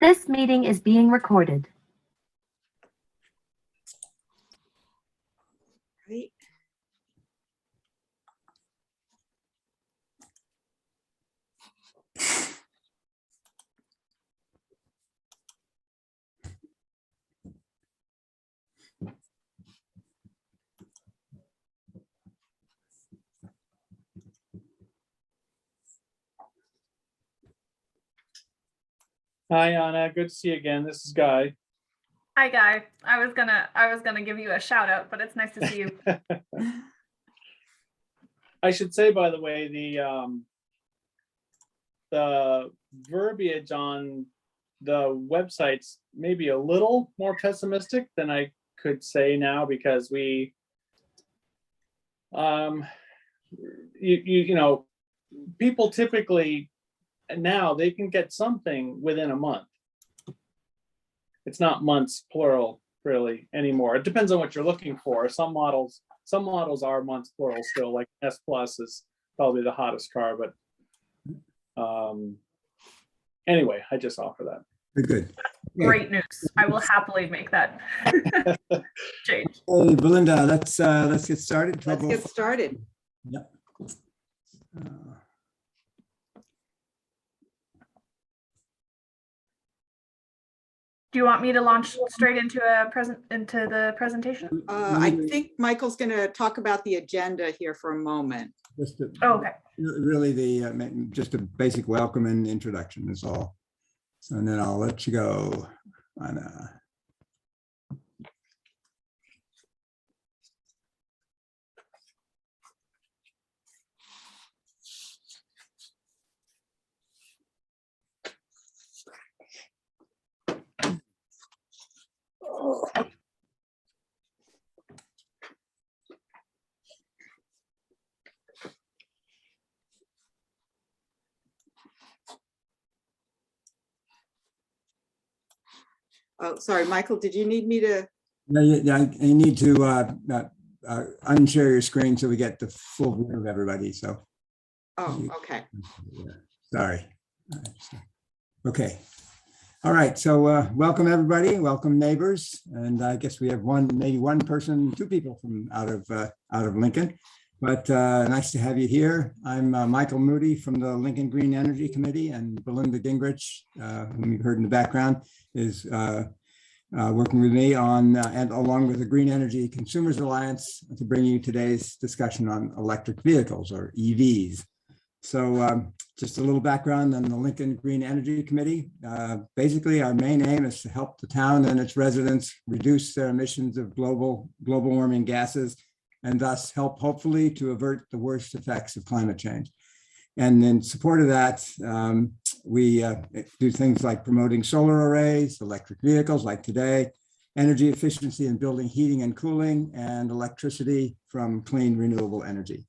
This meeting is being recorded. Right. Hi, Anna. Good to see you again. This is Guy. Hi, Guy. I was gonna give you a shout out, but it's nice to see you. I should say, by the way, the verbiage on the website's maybe a little more pessimistic than I could say now, because we, you know, people typically now they can get something within a month. It's not months plural really anymore. It depends on what you're looking for. Some models are months plural still, like S Plus is probably the hottest car, but anyway, I just offer that. Very good. Great news. I will happily make that change. Hey, Belinda, let's get started. Let's get started. Yep. Do you want me to launch straight into the presentation? I think Michael's going to talk about the agenda here for a moment. Okay. Really, just a basic welcome and introduction is all. So, and then I'll let you go, Anna. Oh, sorry, Michael, did you need me to? No, yeah, you need to unshare your screen so we get the full view of everybody. So, Oh, okay. yeah, sorry. Okay. All right. So welcome everybody. Welcome neighbors. And I guess we have maybe one person, two people from out of Lincoln. But nice to have you here. I'm Michael Moody from the Lincoln Green Energy Committee, and Belinda Gingrich, whom you've heard in the background, is working with me on, and along with the Green Energy Consumers Alliance, to bring you today's discussion on electric vehicles, or EVs. So just a little background on the Lincoln Green Energy Committee. Basically, our main aim is to help the town and its residents reduce their emissions of global warming gases, and thus help hopefully to avert the worst effects of climate change. And in support of that, we do things like promoting solar arrays, electric vehicles like today, energy efficiency in building heating and cooling, and electricity from clean renewable energy.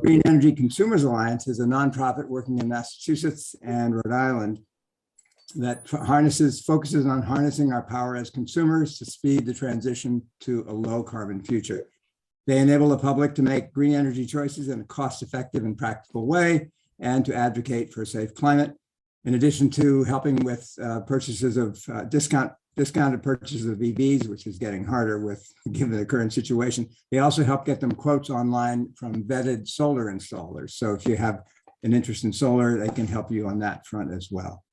Green Energy Consumers Alliance is a nonprofit working in Massachusetts and Rhode Island that focuses on harnessing our power as consumers to speed the transition to a low carbon future. They enable the public to make green energy choices in a cost-effective and practical way, and to advocate for a safe climate. In addition to helping with purchases of discounted purchases of EVs, which is getting harder given the current situation, they also help get them quotes online from vetted solar installers. So if you have an interest in solar, they can help you on that front as well.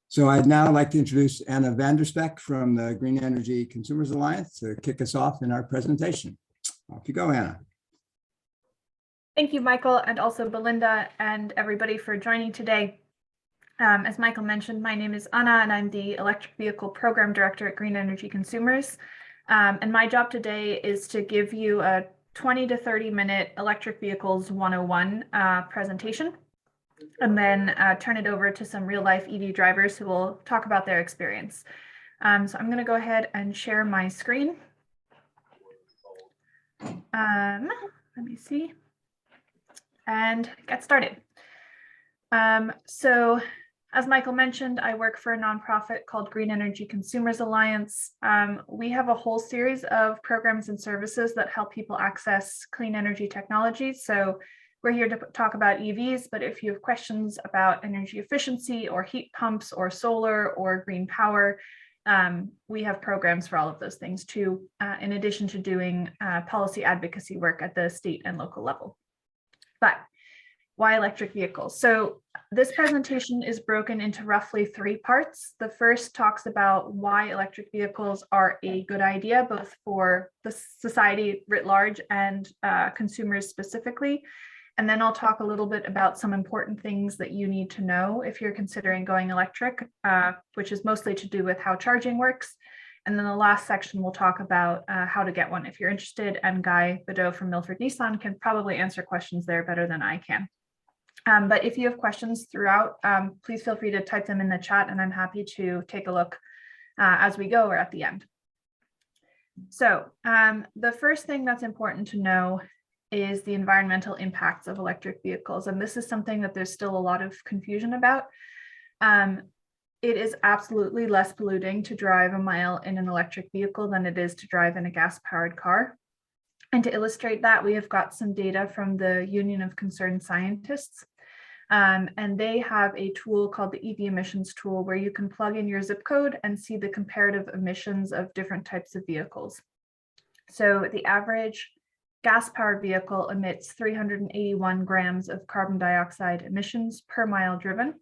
So I'd now like to introduce Anna Vanderspeck from the Green Energy Consumers Alliance to kick us off in our presentation. Off you go, Anna. Thank you, Michael, and also Belinda and everybody for joining today. As Michael mentioned, my name is Anna, and I'm the Electric Vehicle Program Director at Green Energy Consumers. And my job today is to give you a 20 to 30 minute Electric Vehicles 101 presentation, and then turn it over to some real life EV drivers who will talk about their experience. So I'm going to go ahead and share my screen. Let me see, and get started. So as Michael mentioned, I work for a nonprofit called Green Energy Consumers Alliance. We have a whole series of programs and services that help people access clean energy technologies. So We're here to talk about EVs, but if you have questions about energy efficiency or heat pumps or solar or green power, we have programs for all of those things too, in addition to doing policy advocacy work at the state and local level. But why electric vehicles? So this presentation is broken into roughly 3 parts. The first talks about why electric vehicles are a good idea, both for the society writ large and consumers specifically. And then I'll talk a little bit about some important things that you need to know if you're considering going electric, which is mostly to do with how charging works. And then the last section will talk about how to get one if you're interested. And Guy Bedeau from Milford Nissan can probably answer questions there better than I can. But if you have questions throughout, please feel free to type them in the chat, and I'm happy to take a look as we go or at the end. So the first thing that's important to know is the environmental impacts of electric vehicles. And this is something that there's still a lot of confusion about. It is absolutely less polluting to drive a mile in an electric vehicle than it is to drive in a gas-powered car. And to illustrate that, we have got some data from the Union of Concerned Scientists. And they have a tool called the EV emissions tool, where you can plug in your zip code and see the comparative emissions of different types of vehicles. So the average gas-powered vehicle emits 381 grams of carbon dioxide emissions per mile driven.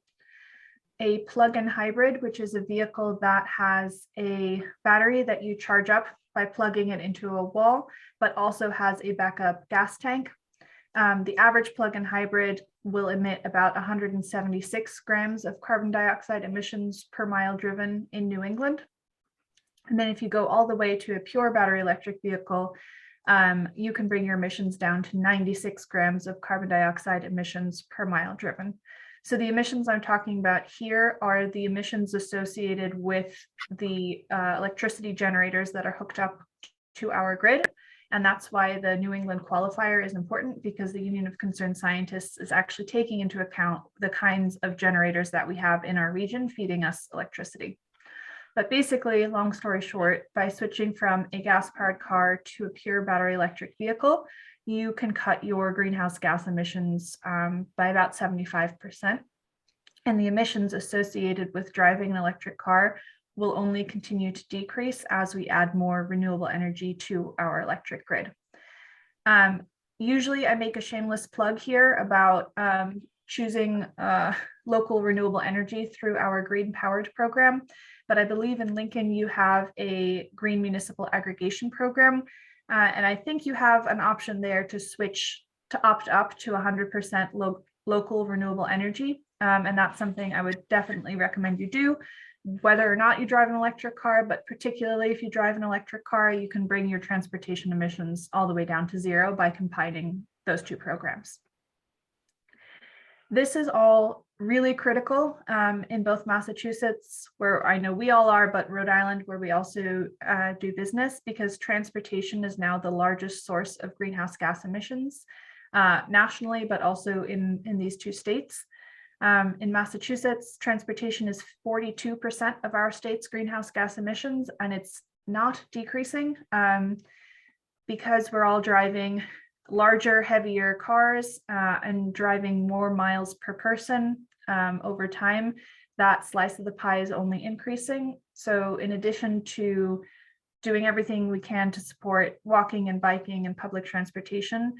A plug-in hybrid, which is a vehicle that has a battery that you charge up by plugging it into a wall, but also has a backup gas tank. The average plug-in hybrid will emit about 176 grams of carbon dioxide emissions per mile driven in New England. And then if you go all the way to a pure battery electric vehicle, you can bring your emissions down to 96 grams of carbon dioxide emissions per mile driven. So the emissions I'm talking about here are the emissions associated with the electricity generators that are hooked up to our grid. And that's why the New England qualifier is important, because the Union of Concerned Scientists is actually taking into account the kinds of generators that we have in our region feeding us electricity. But basically, long story short, by switching from a gas-powered car to a pure battery electric vehicle, you can cut your greenhouse gas emissions by about 75%. And the emissions associated with driving an electric car will only continue to decrease as we add more renewable energy to our electric grid. Usually I make a shameless plug here about choosing local renewable energy through our Green Powered program. But I believe in Lincoln, you have a green municipal aggregation program. And I think you have an option there to switch to opt up to 100% local renewable energy. And that's something I would definitely recommend you do, whether or not you drive an electric car, but particularly if you drive an electric car, you can bring your transportation emissions all the way down to 0 by combining those 2 programs. This is all really critical in both Massachusetts, where I know we all are, but Rhode Island, where we also do business, because transportation is now the largest source of greenhouse gas emissions nationally, but also in these 2 states. In Massachusetts, transportation is 42% of our state's greenhouse gas emissions, and it's not decreasing because we're all driving larger, heavier cars and driving more miles per person over time. That slice of the pie is only increasing. So in addition to doing everything we can to support walking and biking and public transportation,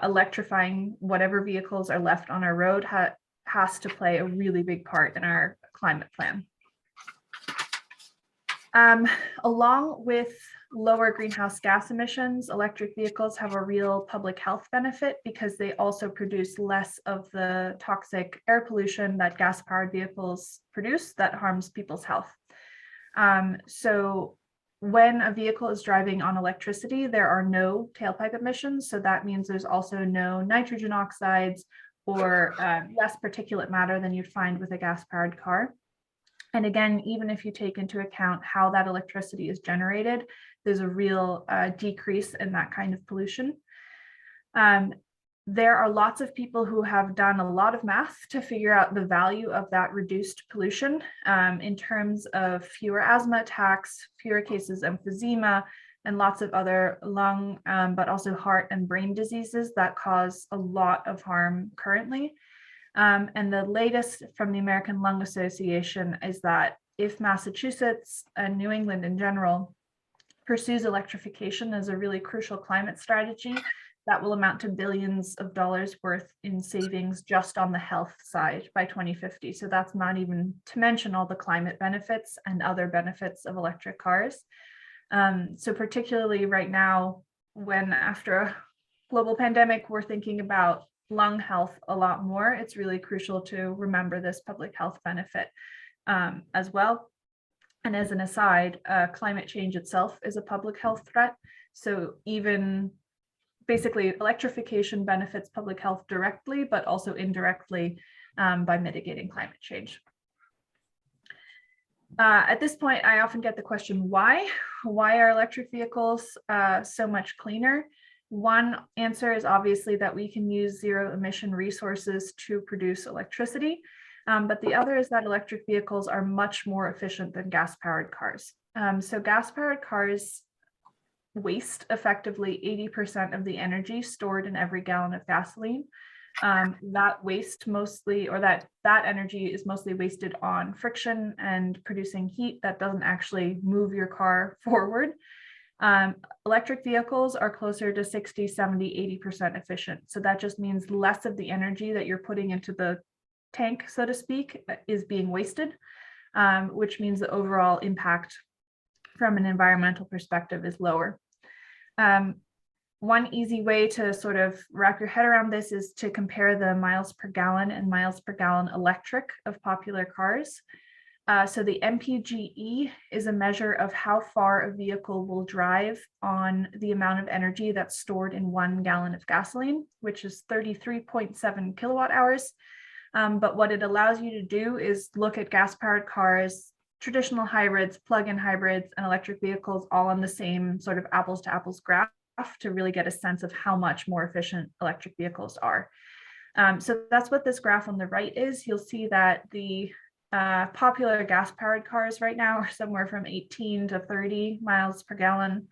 electrifying whatever vehicles are left on our road has to play a really big part in our climate plan. Along with lower greenhouse gas emissions, electric vehicles have a real public health benefit because they also produce less of the toxic air pollution that gas-powered vehicles produce that harms people's health. So when a vehicle is driving on electricity, there are no tailpipe emissions. So that means there's also no nitrogen oxides or less particulate matter than you'd find with a gas-powered car. And again, even if you take into account how that electricity is generated, there's a real decrease in that kind of pollution. There are lots of people who have done a lot of math to figure out the value of that reduced pollution in terms of fewer asthma attacks, fewer cases of emphysema, and lots of other lung, but also heart and brain diseases that cause a lot of harm currently. And the latest from the American Lung Association is that if Massachusetts and New England in general pursues electrification as a really crucial climate strategy, that will amount to billions of dollars worth in savings just on the health side by 2050. So that's not even to mention all the climate benefits and other benefits of electric cars. So particularly right now, when after a global pandemic, we're thinking about lung health a lot more, it's really crucial to remember this public health benefit as well. And as an aside, climate change itself is a public health threat. So even basically electrification benefits public health directly, but also indirectly by mitigating climate change. At this point, I often get the question, why? Why are electric vehicles so much cleaner? One answer is obviously that we can use zero emission resources to produce electricity. But the other is that electric vehicles are much more efficient than gas-powered cars. So gas-powered cars waste effectively 80% of the energy stored in every gallon of gasoline. That waste mostly, or that energy is mostly wasted on friction and producing heat that doesn't actually move your car forward. Electric vehicles are closer to 60, 70, 80% efficient. So that just means less of the energy that you're putting into the tank, so to speak, is being wasted, which means the overall impact from an environmental perspective is lower. One easy way to sort of wrap your head around this is to compare the miles per gallon and miles per gallon electric of popular cars. So the MPGE is a measure of how far a vehicle will drive on the amount of energy that's stored in 1 gallon of gasoline, which is 33.7 kilowatt hours. But what it allows you to do is look at gas-powered cars, traditional hybrids, plug-in hybrids, and electric vehicles all on the same sort of apples to apples graph to really get a sense of how much more efficient electric vehicles are. So that's what this graph on the right is. You'll see that the popular gas-powered cars right now are somewhere from 18 to 30 miles per gallon.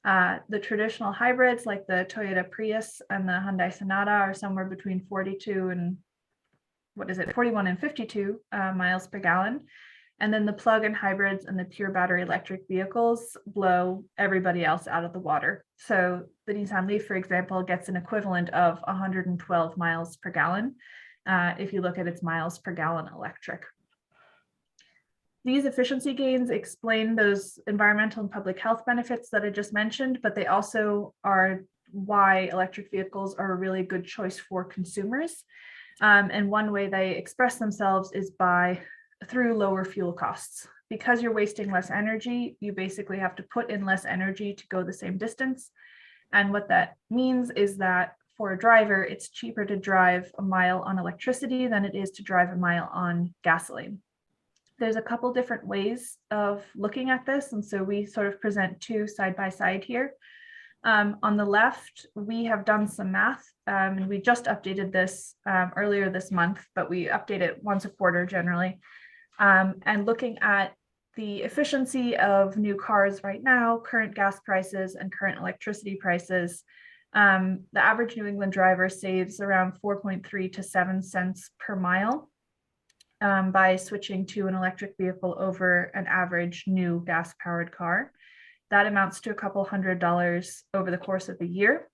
The traditional hybrids like the Toyota Prius and the Hyundai Sonata are somewhere between 41 and 52 miles per gallon. And then the plug-in hybrids and the pure battery electric vehicles blow everybody else out of the water. So the Nissan Leaf, for example, gets an equivalent of 112 miles per gallon if you look at its miles per gallon electric. These efficiency gains explain those environmental and public health benefits that I just mentioned, but they also are why electric vehicles are a really good choice for consumers. And one way they express themselves is through lower fuel costs. Because you're wasting less energy, you basically have to put in less energy to go the same distance. And what that means is that for a driver, it's cheaper to drive a mile on electricity than it is to drive a mile on gasoline. There's a couple different ways of looking at this, and so we sort of present two side by side here. On the left, we have done some math, and we just updated this earlier this month, but we update it once a quarter generally. And looking at the efficiency of new cars right now, current gas prices and current electricity prices, the average New England driver saves around 4.3 to 7 cents per mile by switching to an electric vehicle over an average new gas-powered car. That amounts to a couple $100 over the course of a year.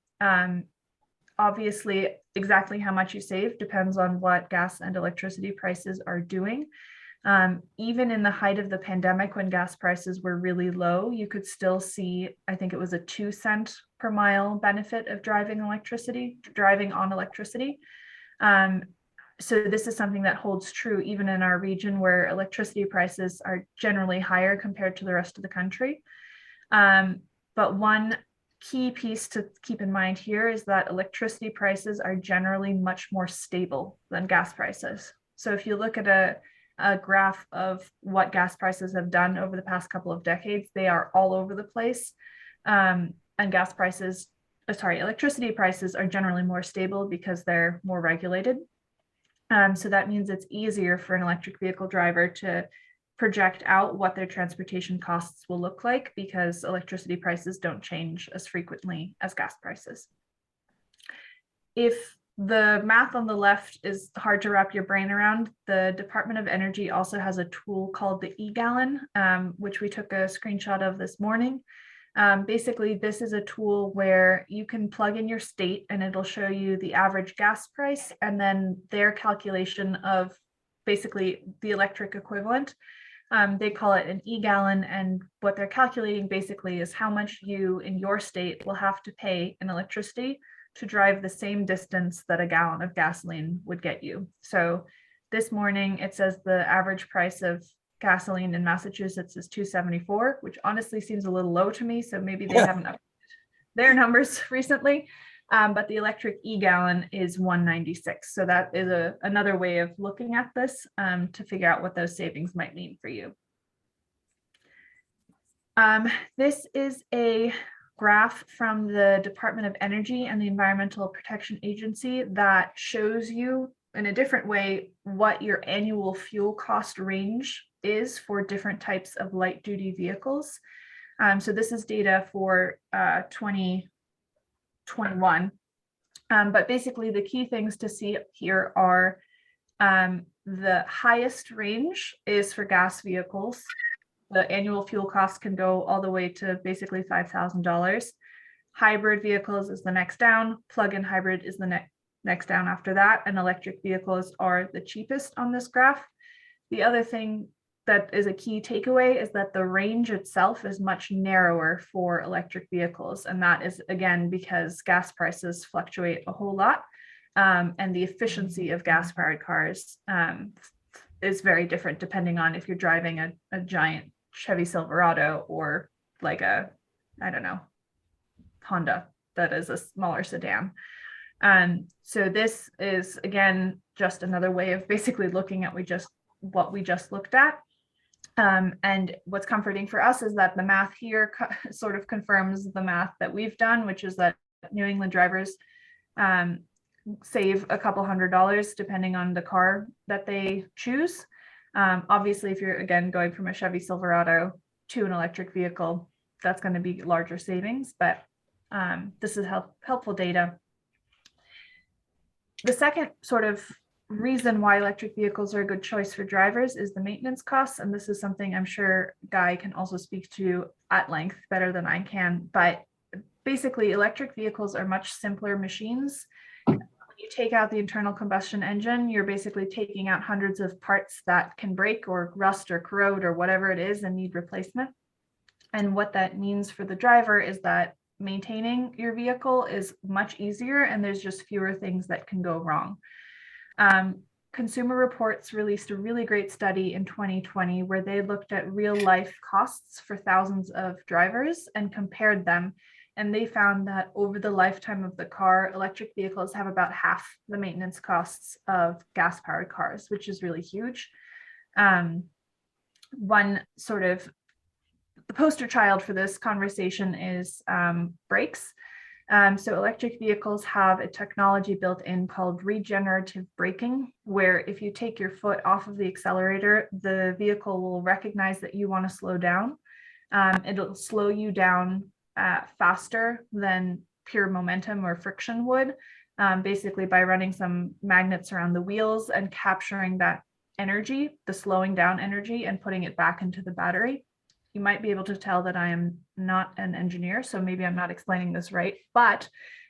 Obviously, exactly how much you save depends on what gas and electricity prices are doing. Even in the height of the pandemic, when gas prices were really low, you could still see, I think it was a 2 cent per mile benefit of driving on electricity. So this is something that holds true even in our region where electricity prices are generally higher compared to the rest of the country. But one key piece to keep in mind here is that electricity prices are generally much more stable than gas prices. So if you look at a graph of what gas prices have done over the past couple of decades, they are all over the place. And electricity prices are generally more stable because they're more regulated. So that means it's easier for an electric vehicle driver to project out what their transportation costs will look like, because electricity prices don't change as frequently as gas prices. If the math on the left is hard to wrap your brain around, the Department of Energy also has a tool called the e-gallon, which we took a screenshot of this morning. Basically, this is a tool where you can plug in your state and it'll show you the average gas price and then their calculation of basically the electric equivalent. They call it an e-gallon, and what they're calculating basically is how much you in your state will have to pay in electricity to drive the same distance that a gallon of gasoline would get you. So this morning it says the average price of gasoline in Massachusetts is $2.74, which honestly seems a little low to me. So maybe they haven't updated their numbers recently. But the electric e-gallon is $1.96. So that is another way of looking at this to figure out what those savings might mean for you. This is a graph from the Department of Energy and the Environmental Protection Agency that shows you in a different way what your annual fuel cost range is for different types of light duty vehicles. So this is data for 2021. But basically the key things to see here are the highest range is for gas vehicles. The annual fuel cost can go all the way to basically $5,000. Hybrid vehicles is the next down. Plug-in hybrid is the next down after that. And electric vehicles are the cheapest on this graph. The other thing that is a key takeaway is that the range itself is much narrower for electric vehicles. And that is, again, because gas prices fluctuate a whole lot. And the efficiency of gas-powered cars is very different depending on if you're driving a giant Chevy Silverado or like a, I don't know, Honda that is a smaller sedan. So this is, again, just another way of basically looking at what we just looked at. And what's comforting for us is that the math here sort of confirms the math that we've done, which is that New England drivers save a couple $100 depending on the car that they choose. Obviously, if you're, again, going from a Chevy Silverado to an electric vehicle, that's going to be larger savings, but this is helpful data. The second sort of reason why electric vehicles are a good choice for drivers is the maintenance costs. And this is something I'm sure Guy can also speak to at length better than I can. But basically, electric vehicles are much simpler machines. When you take out the internal combustion engine, you're basically taking out hundreds of parts that can break or rust or corrode or whatever it is and need replacement. And what that means for the driver is that maintaining your vehicle is much easier and there's just fewer things that can go wrong. Consumer Reports released a really great study in 2020 where they looked at real life costs for thousands of drivers and compared them. And they found that over the lifetime of the car, electric vehicles have about half the maintenance costs of gas-powered cars, which is really huge. One sort of the poster child for this conversation is brakes. So electric vehicles have a technology built in called regenerative braking, where if you take your foot off of the accelerator, the vehicle will recognize that you want to slow down. It'll slow you down faster than pure momentum or friction would, basically by running some magnets around the wheels and capturing that energy, the slowing down energy, and putting it back into the battery. You might be able to tell that I am not an engineer, so maybe I'm not explaining this right, but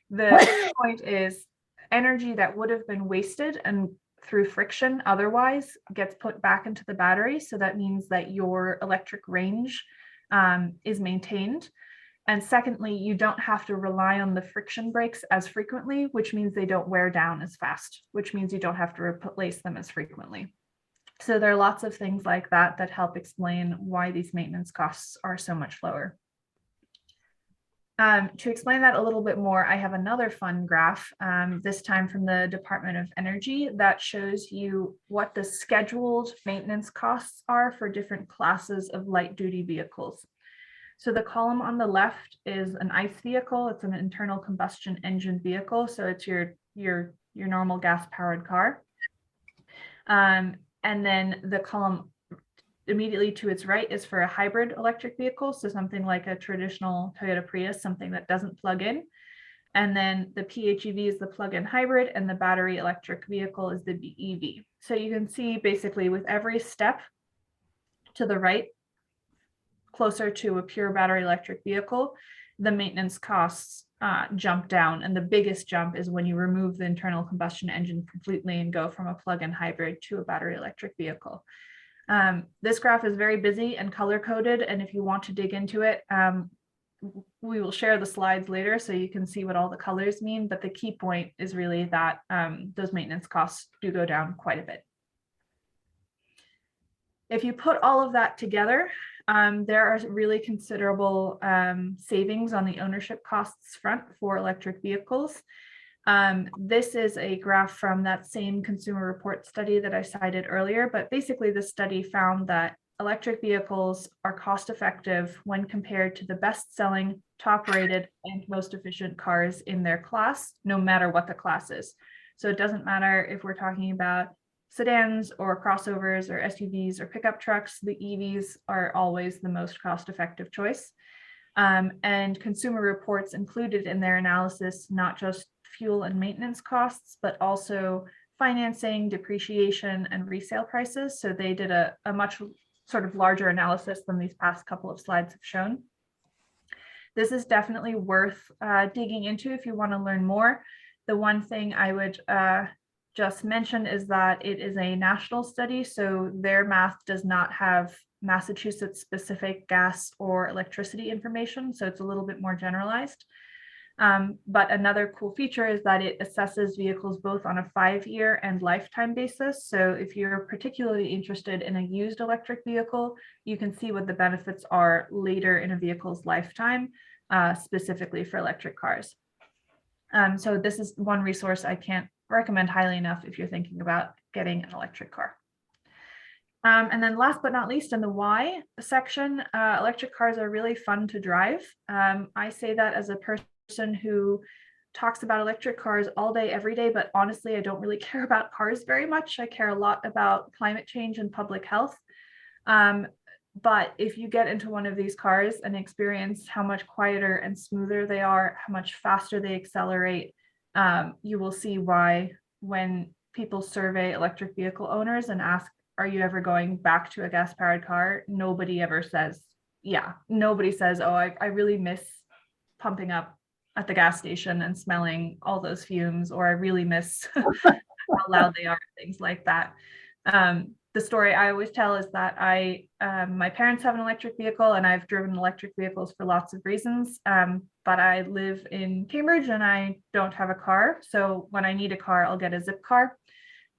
the point is energy that would have been wasted and through friction otherwise gets put back into the battery. So that means that your electric range is maintained. And secondly, you don't have to rely on the friction brakes as frequently, which means they don't wear down as fast, which means you don't have to replace them as frequently. So there are lots of things like that that help explain why these maintenance costs are so much lower. To explain that a little bit more, I have another fun graph, this time from the Department of Energy, that shows you what the scheduled maintenance costs are for different classes of light duty vehicles. So the column on the left is an ICE vehicle. It's an internal combustion engine vehicle. So it's your normal gas powered car. And then the column immediately to its right is for a hybrid electric vehicle, so something like a traditional Toyota Prius, something that doesn't plug in. And then the PHEV is the plug-in hybrid, and the battery electric vehicle is the BEV. So you can see basically with every step to the right, closer to a pure battery electric vehicle, the maintenance costs jump down. And the biggest jump is when you remove the internal combustion engine completely and go from a plug-in hybrid to a battery electric vehicle. This graph is very busy and color-coded, and if you want to dig into it, we will share the slides later so you can see what all the colors mean, but the key point is really that those maintenance costs do go down quite a bit. If you put all of that together, there are really considerable savings on the ownership costs front for electric vehicles. This is a graph from that same Consumer Report study that I cited earlier, but basically the study found that electric vehicles are cost effective when compared to the best-selling, top-rated, and most efficient cars in their class, no matter what the class is. So it doesn't matter if we're talking about sedans or crossovers or SUVs or pickup trucks, the EVs are always the most cost-effective choice. And Consumer Reports included in their analysis not just fuel and maintenance costs, but also financing, depreciation, and resale prices. So they did a much sort of larger analysis than these past couple of slides have shown. This is definitely worth digging into if you want to learn more. The one thing I would just mention is that it is a national study, so their math does not have Massachusetts specific gas or electricity information, so it's a little bit more generalized. But another cool feature is that it assesses vehicles both on a 5-year and lifetime basis. So if you're particularly interested in a used electric vehicle, you can see what the benefits are later in a vehicle's lifetime, specifically for electric cars. So this is one resource I can't recommend highly enough if you're thinking about getting an electric car. And then last but not least, in the why section, electric cars are really fun to drive. I say that as a person who talks about electric cars all day, every day, but honestly, I don't really care about cars very much. I care a lot about climate change and public health. But if you get into one of these cars and experience how much quieter and smoother they are, how much faster they accelerate, you will see why when people survey electric vehicle owners and ask, are you ever going back to a gas-powered car? Nobody ever says, yeah. Nobody says, oh, I really miss pumping up at the gas station and smelling all those fumes, or I really miss how loud they are, things like that. The story I always tell is that my parents have an electric vehicle, and I've driven electric vehicles for lots of reasons, but I live in Cambridge and I don't have a car. So when I need a car, I'll get a zip car.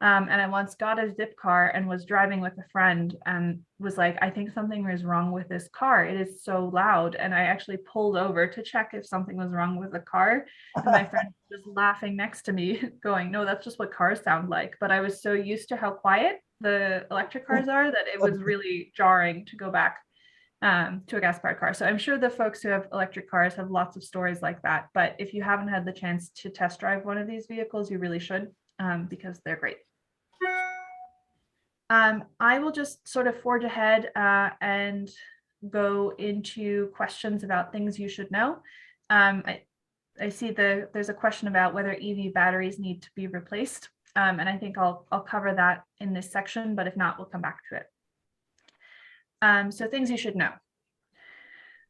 And I once got a zip car and was driving with a friend and was like, I think something is wrong with this car. It is so loud. And I actually pulled over to check if something was wrong with the car. And my friend was laughing next to me going, no, that's just what cars sound like. But I was so used to how quiet the electric cars are that it was really jarring to go back to a gas-powered car. So I'm sure the folks who have electric cars have lots of stories like that. But if you haven't had the chance to test drive one of these vehicles, you really should, because they're great. I will just sort of forge ahead and go into questions about things you should know. I see there's a question about whether EV batteries need to be replaced. And I think I'll cover that in this section, but if not, we'll come back to it. So things you should know.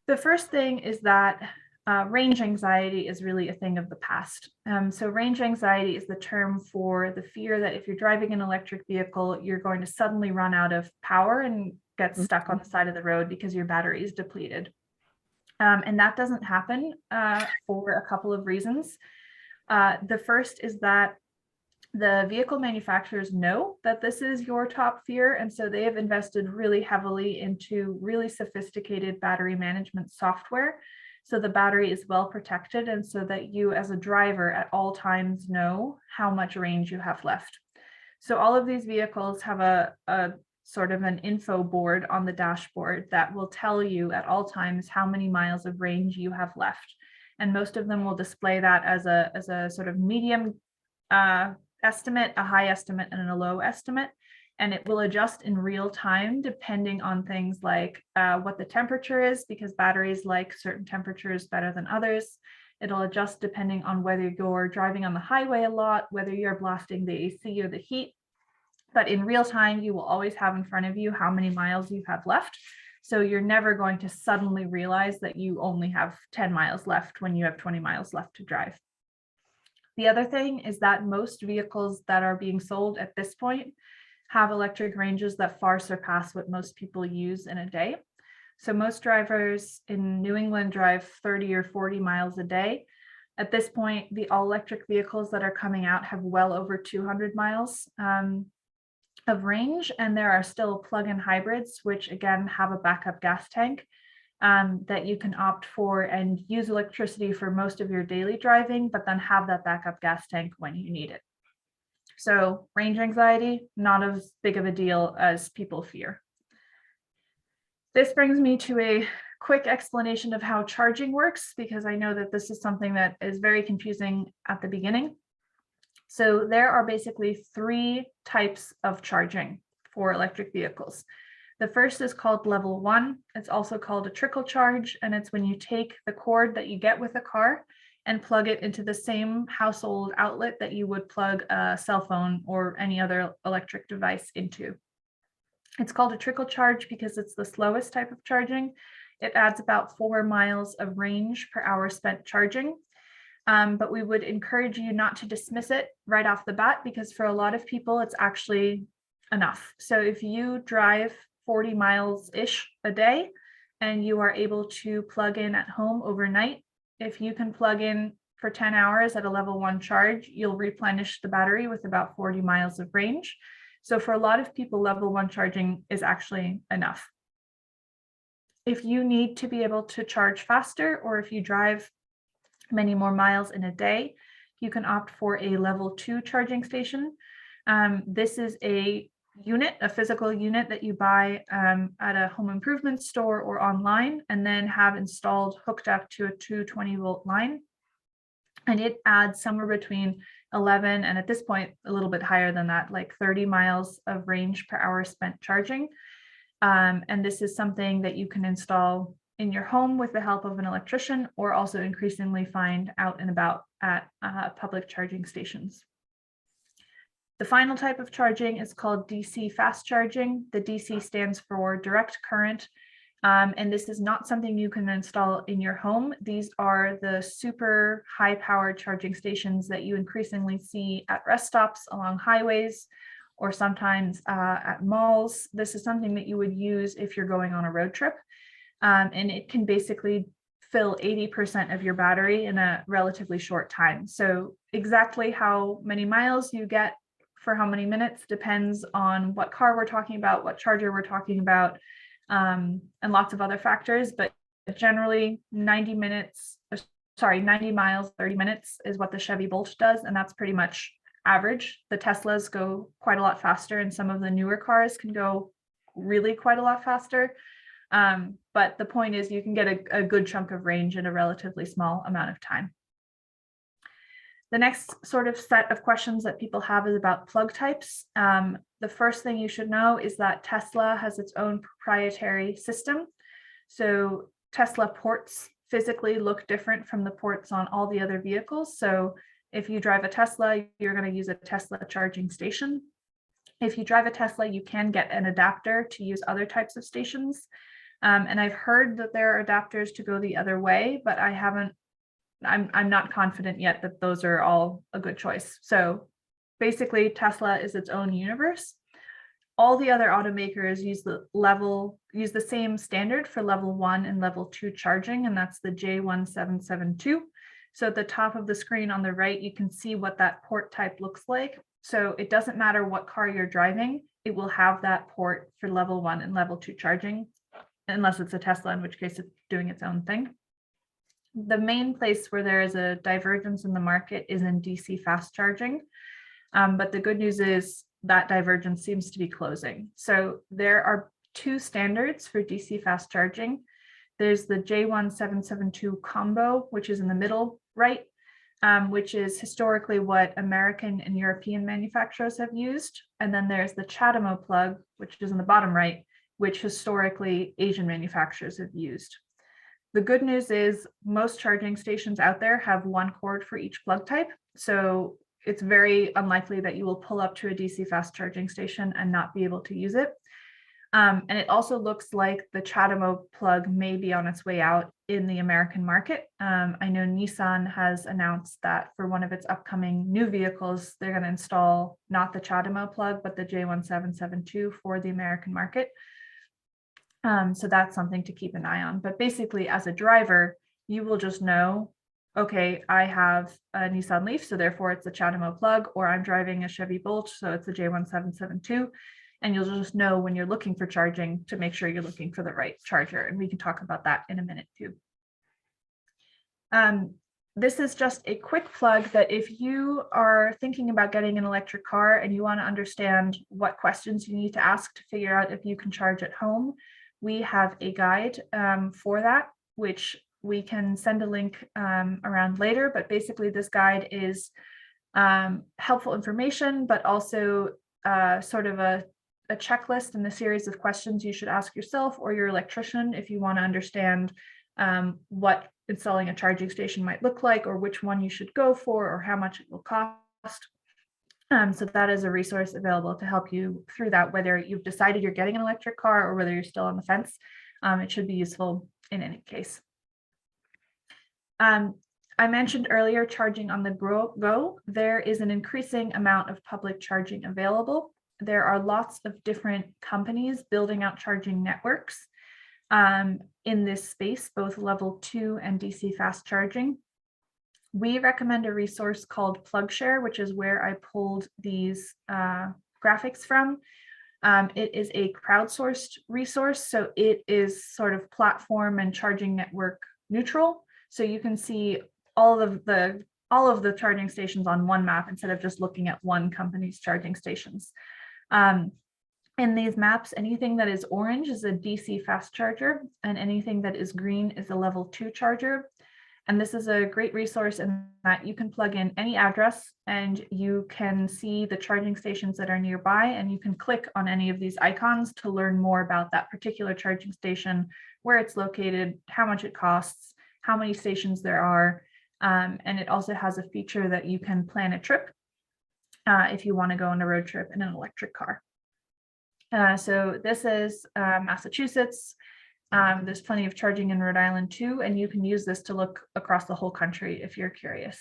The first thing is that range anxiety is really a thing of the past. So range anxiety is the term for the fear that if you're driving an electric vehicle, you're going to suddenly run out of power and get stuck on the side of the road because your battery is depleted. And that doesn't happen for a couple of reasons. The first is that the vehicle manufacturers know that this is your top fear, and so they have invested really heavily into really sophisticated battery management software, so the battery is well protected, and so that you as a driver at all times know how much range you have left. So all of these vehicles have a sort of an info board on the dashboard that will tell you at all times how many miles of range you have left, and most of them will display that as a sort of medium estimate, a high estimate, and a low estimate. and it will adjust in real time depending on things like what the temperature is, because batteries like certain temperatures better than others. It'll adjust depending on whether you're driving on the highway a lot, whether you're blasting the AC or the heat. But in real time, you will always have in front of you how many miles you have left. So you're never going to suddenly realize that you only have 10 miles left when you have 20 miles left to drive. The other thing is that most vehicles that are being sold at this point have electric ranges that far surpass what most people use in a day. So most drivers in New England drive 30 or 40 miles a day. At this point, the all-electric vehicles that are coming out have well over 200 miles of range, and there are still plug-in hybrids, which again have a backup gas tank that you can opt for and use electricity for most of your daily driving, but then have that backup gas tank when you need it. So range anxiety, not as big of a deal as people fear. This brings me to a quick explanation of how charging works, because I know that this is something that is very confusing at the beginning. So there are basically 3 types of charging for electric vehicles. The first is called level 1. It's also called a trickle charge, and it's when you take the cord that you get with a car and plug it into the same household outlet that you would plug a cell phone or any other electric device into. It's called a trickle charge because it's the slowest type of charging. It adds about 4 miles of range per hour spent charging. But we would encourage you not to dismiss it right off the bat, because for a lot of people, it's actually enough. So if you drive 40 miles-ish a day and you are able to plug in at home overnight, if you can plug in for 10 hours at a level 1 charge, you'll replenish the battery with about 40 miles of range. So for a lot of people, level 1 charging is actually enough. If you need to be able to charge faster, or if you drive many more miles in a day, you can opt for a level 2 charging station. This is a unit, a physical unit that you buy at a home improvement store or online, and then have installed hooked up to a 220-volt line. And it adds somewhere between 11 and at this point a little bit higher than that, like 30 miles of range per hour spent charging. And this is something that you can install in your home with the help of an electrician, or also increasingly find out and about at public charging stations. The final type of charging is called DC fast charging. The DC stands for direct current, and this is not something you can install in your home. These are the super high-powered charging stations that you increasingly see at rest stops along highways, or sometimes at malls. This is something that you would use if you're going on a road trip. And it can basically fill 80% of your battery in a relatively short time. So exactly how many miles you get for how many minutes depends on what car we're talking about, what charger we're talking about, and lots of other factors. But generally 90 miles, 30 minutes is what the Chevy Bolt does. And that's pretty much average. The Teslas go quite a lot faster, and some of the newer cars can go really quite a lot faster. But the point is you can get a good chunk of range in a relatively small amount of time. The next sort of set of questions that people have is about plug types. The first thing you should know is that Tesla has its own proprietary system. So Tesla ports physically look different from the ports on all the other vehicles. So if you drive a Tesla, you're going to use a Tesla charging station. If you drive a Tesla, you can get an adapter to use other types of stations. And I've heard that there are adapters to go the other way, but I'm not confident yet that those are all a good choice. So basically Tesla is its own universe. All the other automakers use the same standard for level 1 and level 2 charging, and that's the J1772. So at the top of the screen on the right, you can see what that port type looks like. So it doesn't matter what car you're driving, it will have that port for level 1 and level 2 charging, unless it's a Tesla, in which case it's doing its own thing. The main place where there is a divergence in the market is in DC fast charging. But the good news is that divergence seems to be closing. So there are 2 standards for DC fast charging. There's the J1772 combo, which is in the middle right, which is historically what American and European manufacturers have used. And then there's the CHAdeMO plug, which is in the bottom right, which historically Asian manufacturers have used. The good news is most charging stations out there have one cord for each plug type. So it's very unlikely that you will pull up to a DC fast charging station and not be able to use it. And it also looks like the CHAdeMO plug may be on its way out in the American market. I know Nissan has announced that for one of its upcoming new vehicles, they're going to install not the CHAdeMO plug, but the J1772 for the American market. So that's something to keep an eye on. But basically, as a driver, you will just know, okay, I have a Nissan Leaf, so therefore it's a CHAdeMO plug, or I'm driving a Chevy Bolt, so it's a J1772. And you'll just know when you're looking for charging to make sure you're looking for the right charger. And we can talk about that in a minute too. This is just a quick plug that if you are thinking about getting an electric car and you want to understand what questions you need to ask to figure out if you can charge at home, we have a guide for that, which we can send a link around later. But basically this guide is helpful information, but also sort of a checklist and a series of questions you should ask yourself or your electrician if you want to understand what installing a charging station might look like, or which one you should go for, or how much it will cost. So that is a resource available to help you through that, whether you've decided you're getting an electric car or whether you're still on the fence. It should be useful in any case. I mentioned earlier charging on the go. There is an increasing amount of public charging available. There are lots of different companies building out charging networks in this space, both level 2 and DC fast charging. We recommend a resource called PlugShare, which is where I pulled these graphics from. It is a crowdsourced resource, so it is sort of platform and charging network neutral. So you can see all of the charging stations on one map instead of just looking at one company's charging stations. In these maps, anything that is orange is a DC fast charger, and anything that is green is a level 2 charger. And this is a great resource in that you can plug in any address and you can see the charging stations that are nearby, and you can click on any of these icons to learn more about that particular charging station, where it's located, how much it costs, how many stations there are. And it also has a feature that you can plan a trip if you want to go on a road trip in an electric car. So this is Massachusetts. There's plenty of charging in Rhode Island too, and you can use this to look across the whole country if you're curious.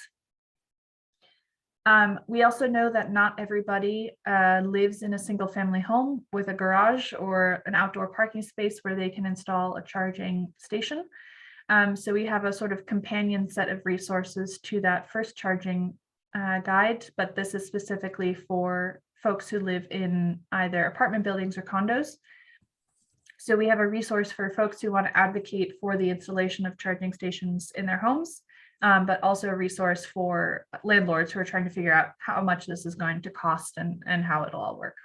We also know that not everybody lives in a single family home with a garage or an outdoor parking space where they can install a charging station. So we have a sort of companion set of resources to that first charging guide, but this is specifically for folks who live in either apartment buildings or condos. So we have a resource for folks who want to advocate for the installation of charging stations in their homes, but also a resource for landlords who are trying to figure out how much this is going to cost and how it'll all work.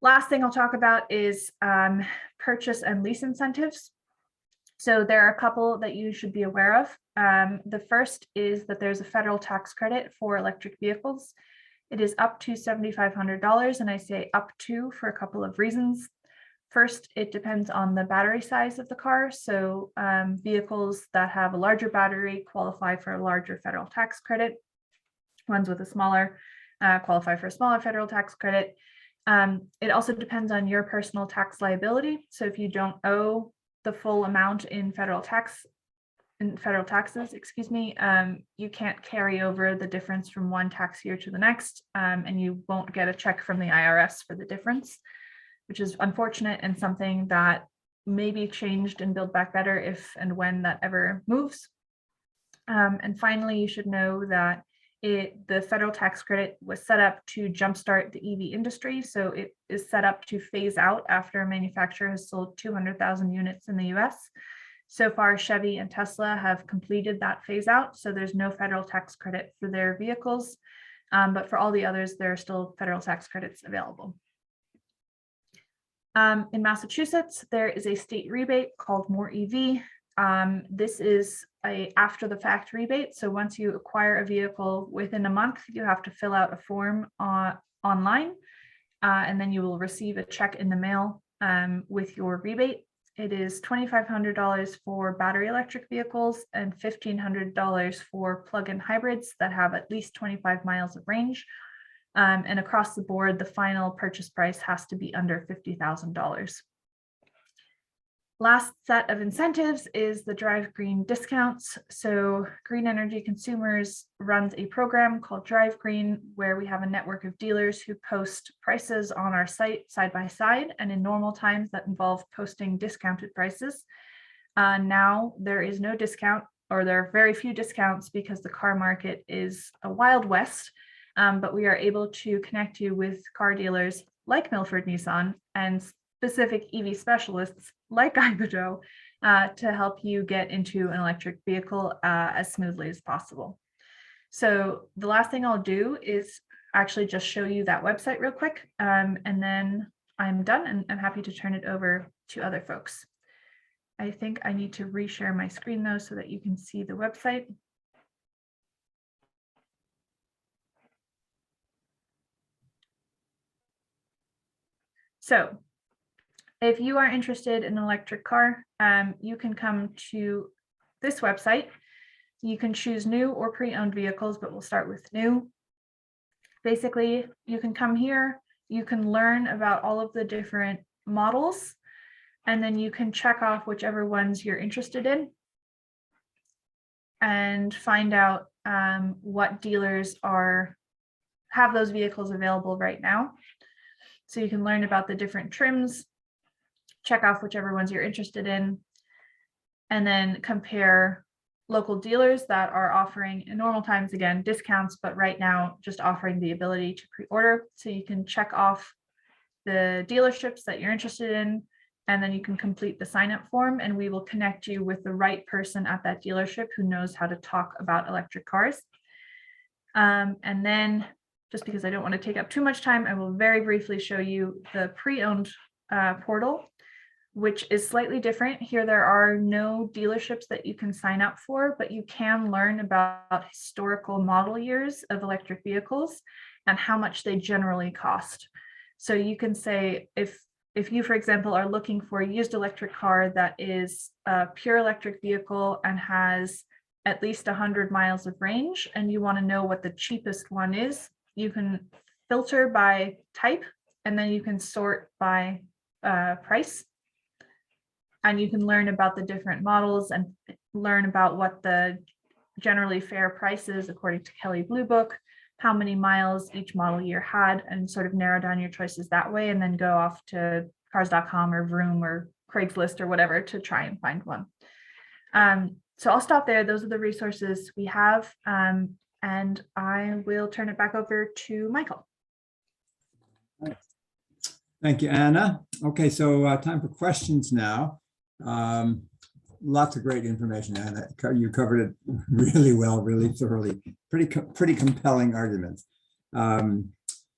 Last thing I'll talk about is purchase and lease incentives. So there are a couple that you should be aware of. The first is that there's a federal tax credit for electric vehicles. It is up to $7,500, and I say up to for a couple of reasons. First, it depends on the battery size of the car. So vehicles that have a larger battery qualify for a larger federal tax credit. Ones with a smaller qualify for a smaller federal tax credit. It also depends on your personal tax liability. So if you don't owe the full amount in federal taxes, you can't carry over the difference from one tax year to the next, and you won't get a check from the IRS for the difference, which is unfortunate and something that may be changed and Build Back Better if and when that ever moves. And finally, you should know that the federal tax credit was set up to jumpstart the EV industry. So it is set up to phase out after a manufacturer has sold 200,000 units in the US. So far, Chevy and Tesla have completed that phase out. So there's no federal tax credit for their vehicles. But for all the others, there are still federal tax credits available. In Massachusetts, there is a state rebate called More EV. This is a after the fact rebate. So once you acquire a vehicle within a month, you have to fill out a form online, and then you will receive a check in the mail with your rebate. It is $2,500 for battery electric vehicles and $1,500 for plug-in hybrids that have at least 25 miles of range. And across the board, the final purchase price has to be under $50,000. Last set of incentives is the Drive Green discounts. So Green Energy Consumers runs a program called Drive Green, where we have a network of dealers who post prices on our site side by side, and in normal times that involve posting discounted prices. Now there is no discount, or there are very few discounts because the car market is a wild west, but we are able to connect you with car dealers like Milford Nissan and specific EV specialists like Ibojo to help you get into an electric vehicle as smoothly as possible. So the last thing I'll do is actually just show you that website real quick, and then I'm done, and I'm happy to turn it over to other folks. I think I need to reshare my screen though so that you can see the website. So if you are interested in an electric car, you can come to this website. You can choose new or pre-owned vehicles, but we'll start with new. Basically, you can come here, you can learn about all of the different models, and then you can check off whichever ones you're interested in and find out what dealers have those vehicles available right now. So you can learn about the different trims, check off whichever ones you're interested in, and then compare local dealers that are offering, in normal times, again, discounts, but right now just offering the ability to pre-order. So you can check off the dealerships that you're interested in, and then you can complete the sign-up form, and we will connect you with the right person at that dealership who knows how to talk about electric cars. And then, just because I don't want to take up too much time, I will very briefly show you the pre-owned portal, which is slightly different. Here, there are no dealerships that you can sign up for, but you can learn about historical model years of electric vehicles and how much they generally cost. So you can say, if you, for example, are looking for a used electric car that is a pure electric vehicle and has at least 100 miles of range, and you want to know what the cheapest one is, you can filter by type, and then you can sort by price. And you can learn about the different models and learn about what the generally fair price is according to Kelley Blue Book, how many miles each model year had, and sort of narrow down your choices that way, and then go off to cars.com or Vroom or Craigslist or whatever to try and find one. So I'll stop there. Those are the resources we have. And I will turn it back over to Michael. Thank you, Anna. Okay, so time for questions now. Lots of great information, Anna. You covered it really well, really thoroughly. Pretty compelling arguments.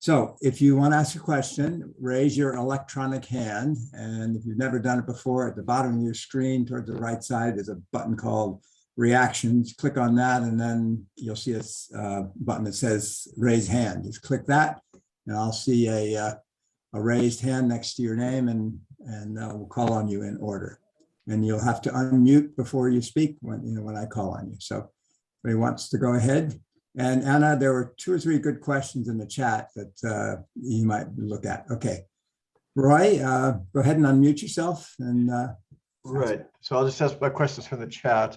So if you want to ask a question, raise your electronic hand. And if you've never done it before, at the bottom of your screen towards the right side is a button called Reactions. Click on that, and then you'll see a button that says Raise Hand. Just click that, and I'll see a raised hand next to your name, and we'll call on you in order. And you'll have to unmute before you speak when I call on you. So if anybody wants to go ahead. And Anna, there were 2 or 3 good questions in the chat that you might look at. Okay, Roy, go ahead and unmute yourself. And right. So I'll just ask my questions from the chat.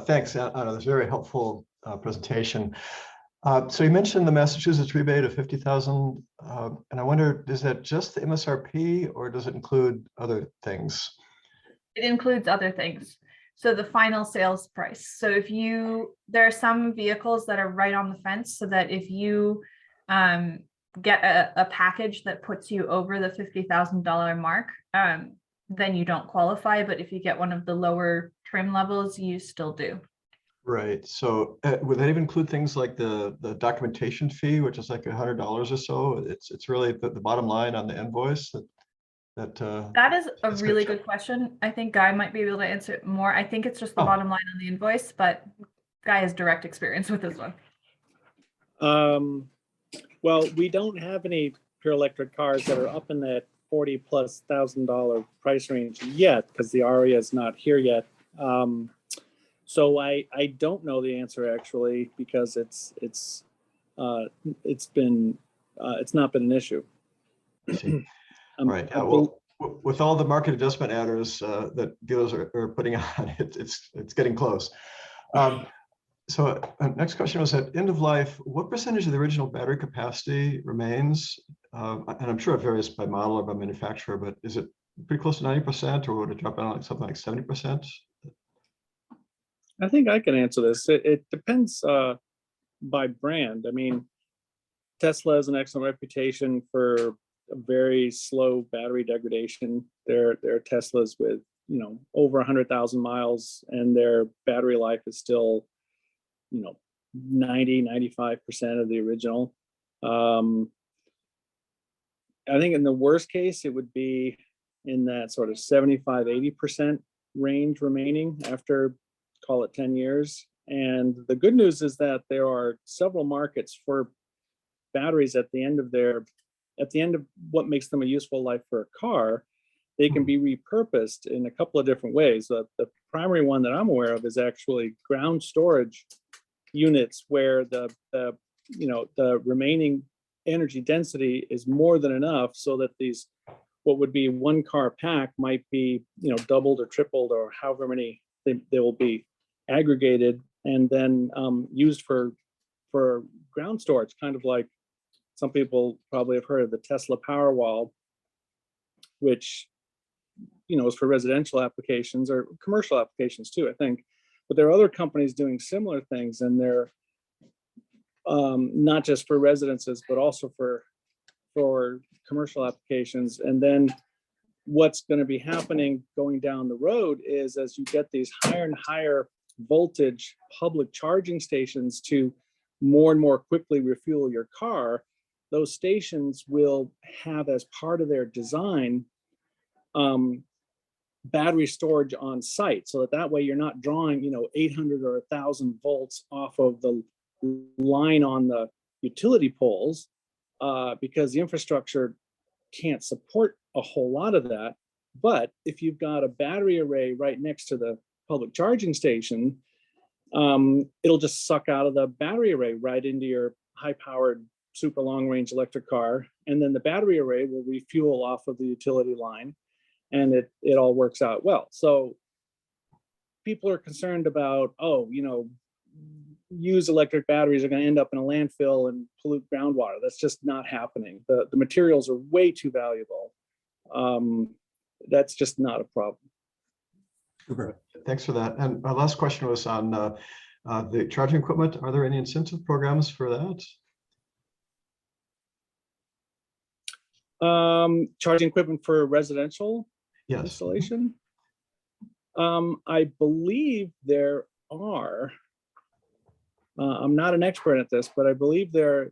Thanks, Anna. That's a very helpful presentation. So you mentioned the Massachusetts rebate of $50,000, and I wonder, is that just the MSRP or does it include other things? It includes other things. So the final sales price. So there are some vehicles that are right on the fence, so that if you get a package that puts you over the $50,000 mark, then you don't qualify. But if you get one of the lower trim levels, you still do. Right. So would that even include things like the documentation fee, which is like $100 or so? It's really the bottom line on the invoice. That is a That's good. really good question. I think Guy might be able to answer it more. I think it's just the Oh. bottom line on the invoice, but Guy has direct experience with this one. Well, we don't have any pure electric cars that are up in that $40,000+ price range yet, because the Aria is not here yet. So I don't know the answer actually, because it's not been an issue. I see. All right. I Well, with all the market adjustment adders that dealers are putting on, it's getting close. So next question was, at end of life, what percentage of the original battery capacity remains? And I'm sure it varies by model or by manufacturer, but is it pretty close to 90%, or would it drop down like something like 70%? I think I can answer this. It depends by brand. I mean, Tesla has an excellent reputation for a very slow battery degradation. There are Teslas with, over 100,000 miles, and their battery life is still, 90-95% of the original. I think in the worst case, it would be in that sort of 75-80% range remaining after, call it 10 years. And the good news is that there are several markets for batteries at the end of what makes them a useful life for a car. They can be repurposed in a couple of different ways. The primary one that I'm aware of is actually ground storage units, where the remaining energy density is more than enough, so that these, what would be one car pack, might be doubled or tripled, or however many they will be aggregated and then used for ground storage, kind of like some people probably have heard of the Tesla Powerwall, which is for residential applications or commercial applications too, I think. But there are other companies doing similar things, and they're not just for residences, but also for commercial applications. And then what's going to be happening going down the road is, as you get these higher and higher voltage public charging stations to more and more quickly refuel your car, those stations will have, as part of their design, battery storage on site, so that way you're not drawing 800 or 1,000 volts off of the line on the utility poles, because the infrastructure can't support a whole lot of that. But if you've got a battery array right next to the public charging station, it'll just suck out of the battery array right into your high-powered super long-range electric car, and then the battery array will refuel off of the utility line, and it all works out well. So people are concerned about, used electric batteries are going to end up in a landfill and pollute groundwater. That's just not happening. The materials are way too valuable. That's just not a problem. Super. Thanks for that. And my last question was on the charging equipment. Are there any incentive programs for that? Charging equipment for residential installation? I believe there are. I'm not an expert at this, but I believe I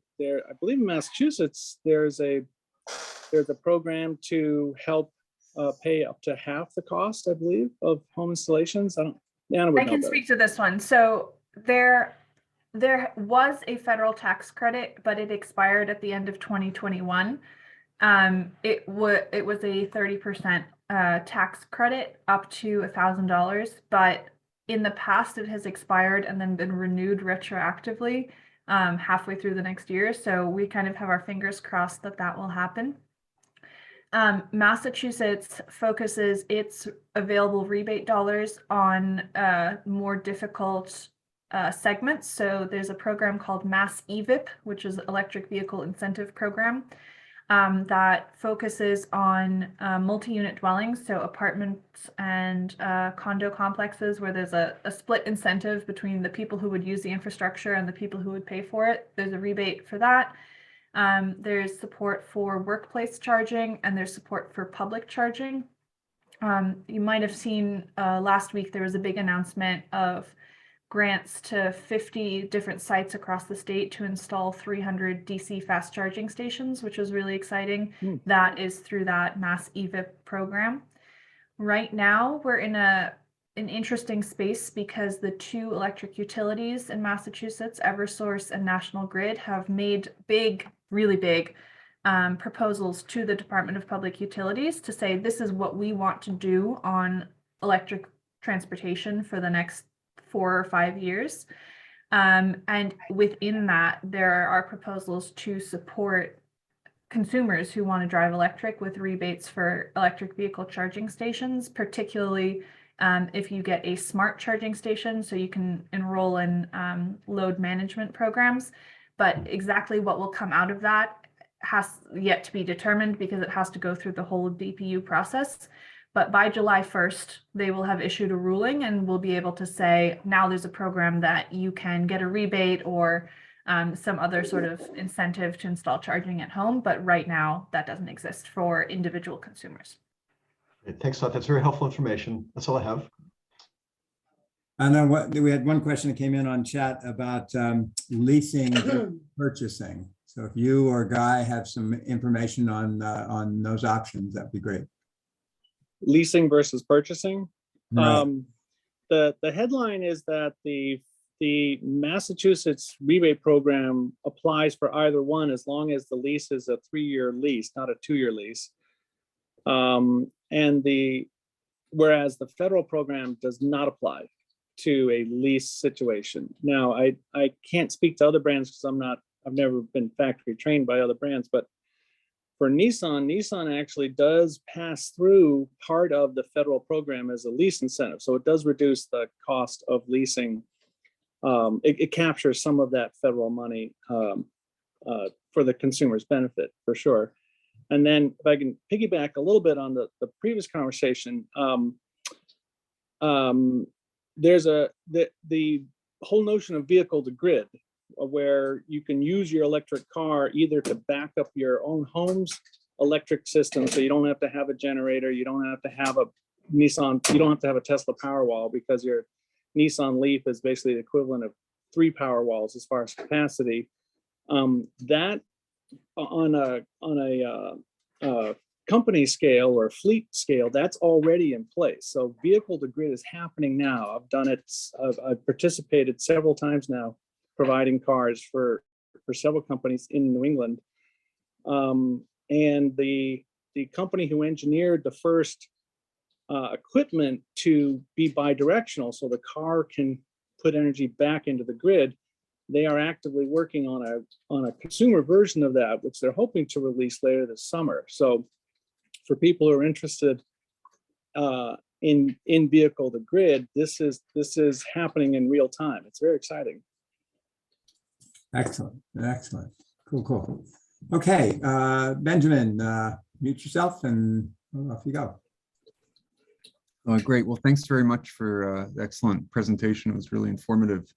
believe in Massachusetts there's a program to help pay up to half the cost, I believe, of home installations. I can speak to this one. So there was a federal tax credit, but it expired at the end of 2021. It was a 30% tax credit up to $1,000, but in the past it has expired and then been renewed retroactively halfway through the next year. So we kind of have our fingers crossed that will happen. Massachusetts focuses its available rebate dollars on more difficult segments. So there's a program called Mass EVIP, which is Electric Vehicle Incentive Program, that focuses on multi-unit dwellings, so apartments and condo complexes where there's a split incentive between the people who would use the infrastructure and the people who would pay for it. There's a rebate for that. There's support for workplace charging, and there's support for public charging. You might have seen last week there was a big announcement of grants to 50 different sites across the state to install 300 DC fast charging stations, which was really exciting. That is through that Mass EVIP program. Right now, we're in an interesting space because the two electric utilities in Massachusetts, Eversource and National Grid, have made big, really big proposals to the Department of Public Utilities to say, this is what we want to do on electric transportation for the next 4 or 5 years. And within that, there are proposals to support consumers who want to drive electric with rebates for electric vehicle charging stations, particularly if you get a smart charging station, so you can enroll in load management programs. But exactly what will come out of that has yet to be determined because it has to go through the whole DPU process. But by July 1st, they will have issued a ruling and will be able to say, now there's a program that you can get a rebate or some other sort of incentive to install charging at home. But right now, that doesn't exist for individual consumers. Great, thanks a lot. That's very helpful information. That's all I have. And then we had one question that came in on chat about leasing versus purchasing. So if you or Guy have some information on those options, that'd be great. Leasing versus purchasing. Right. The headline is that the Massachusetts rebate program applies for either one as long as the lease is a 3-year lease, not a 2-year lease. Whereas the federal program does not apply to a lease situation. Now, I can't speak to other brands because I've never been factory trained by other brands, but for Nissan actually does pass through part of the federal program as a lease incentive. So it does reduce the cost of leasing. It captures some of that federal money for the consumer's benefit, for sure. And then if I can piggyback a little bit on the previous conversation, there's the whole notion of vehicle to grid, where you can use your electric car either to back up your own home's electric system, so you don't have to have a generator, you don't have to have a Nissan, you don't have to have a Tesla Powerwall, because your Nissan Leaf is basically the equivalent of 3 Powerwalls as far as capacity. That on a company scale or fleet scale, that's already in place. So vehicle to grid is happening now. I've done it. I've participated several times now, providing cars for several companies in New England. And the company who engineered the first equipment to be bi-directional, so the car can put energy back into the grid, they are actively working on a consumer version of that, which they're hoping to release later this summer. So for people who are interested in vehicle to grid, this is happening in real time. It's very exciting. Excellent. Cool. Okay, Benjamin, mute yourself and off you go. Great. Well, thanks very much for the excellent presentation. It was really informative.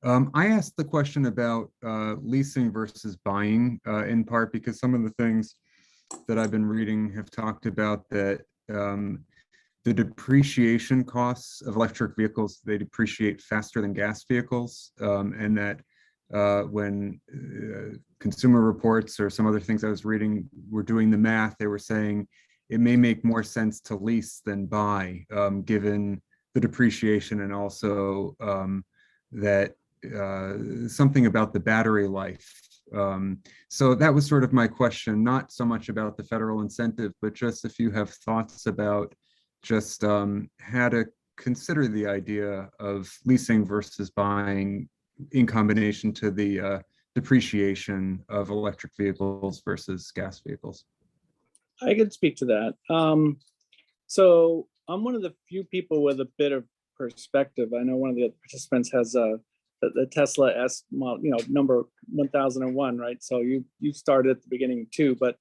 I asked the question about leasing versus buying, in part because some of the things that I've been reading have talked about that the depreciation costs of electric vehicles, they depreciate faster than gas vehicles, and that when Consumer Reports or some other things I was reading were doing the math, they were saying it may make more sense to lease than buy, given the depreciation, and also that something about the battery life. So that was sort of my question, not so much about the federal incentive, but just if you have thoughts about just how to consider the idea of leasing versus buying in combination to the depreciation of electric vehicles versus gas vehicles. I could speak to that. So I'm one of the few people with a bit of perspective. I know one of the other participants has the Tesla S model, number 1001, right? So you started at the beginning too, but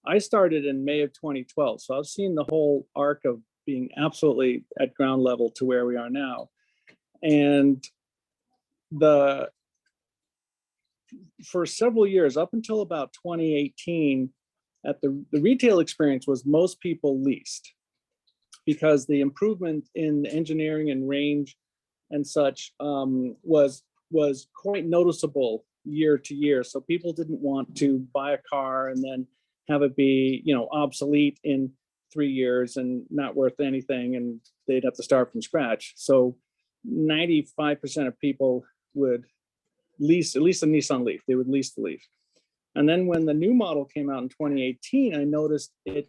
I started in May of 2012. So I've seen the whole arc of being absolutely at ground level to where we are now. And for several years, up until about 2018, the retail experience was most people leased, because the improvement in engineering and range and such was quite noticeable year to year. So people didn't want to buy a car and then have it be, obsolete in 3 years and not worth anything, and they'd have to start from scratch. So 95% of people would lease at least a Nissan Leaf. They would lease the Leaf. And then when the new model came out in 2018, I noticed it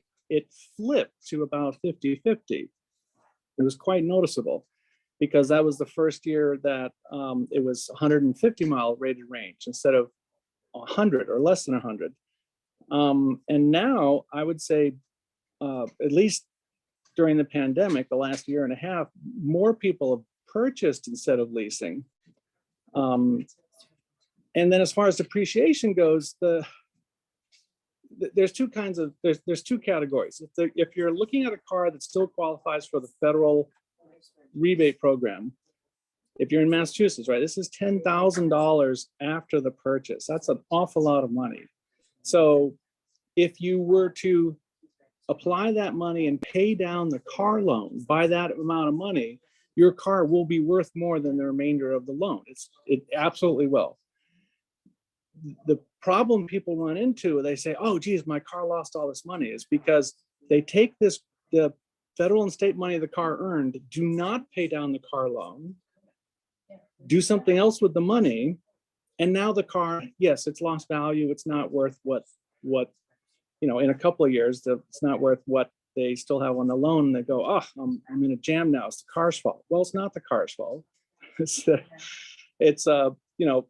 flipped to about 50-50. It was quite noticeable because that was the first year that it was 150-mile rated range instead of 100 or less than 100. And now I would say, at least during the pandemic, the last year and a half, more people have purchased instead of leasing. And then as far as depreciation goes, there's two kinds of, there's two categories. If you're looking at a car that still qualifies for the federal rebate program, if you're in Massachusetts, right, this is $10,000 after the purchase. That's an awful lot of money. So if you were to apply that money and pay down the car loan by that amount of money, your car will be worth more than the remainder of the loan. It absolutely will. The problem people run into, they say, oh, geez, my car lost all this money, is because they take the federal and state money the car earned, do not pay down the car loan, do something else with the money, and now the car, yes, it's lost value. It's not worth what in a couple of years, it's not worth what they still have on the loan. They go, oh, I'm in a jam now. It's the car's fault. Well, it's not the car's fault. It's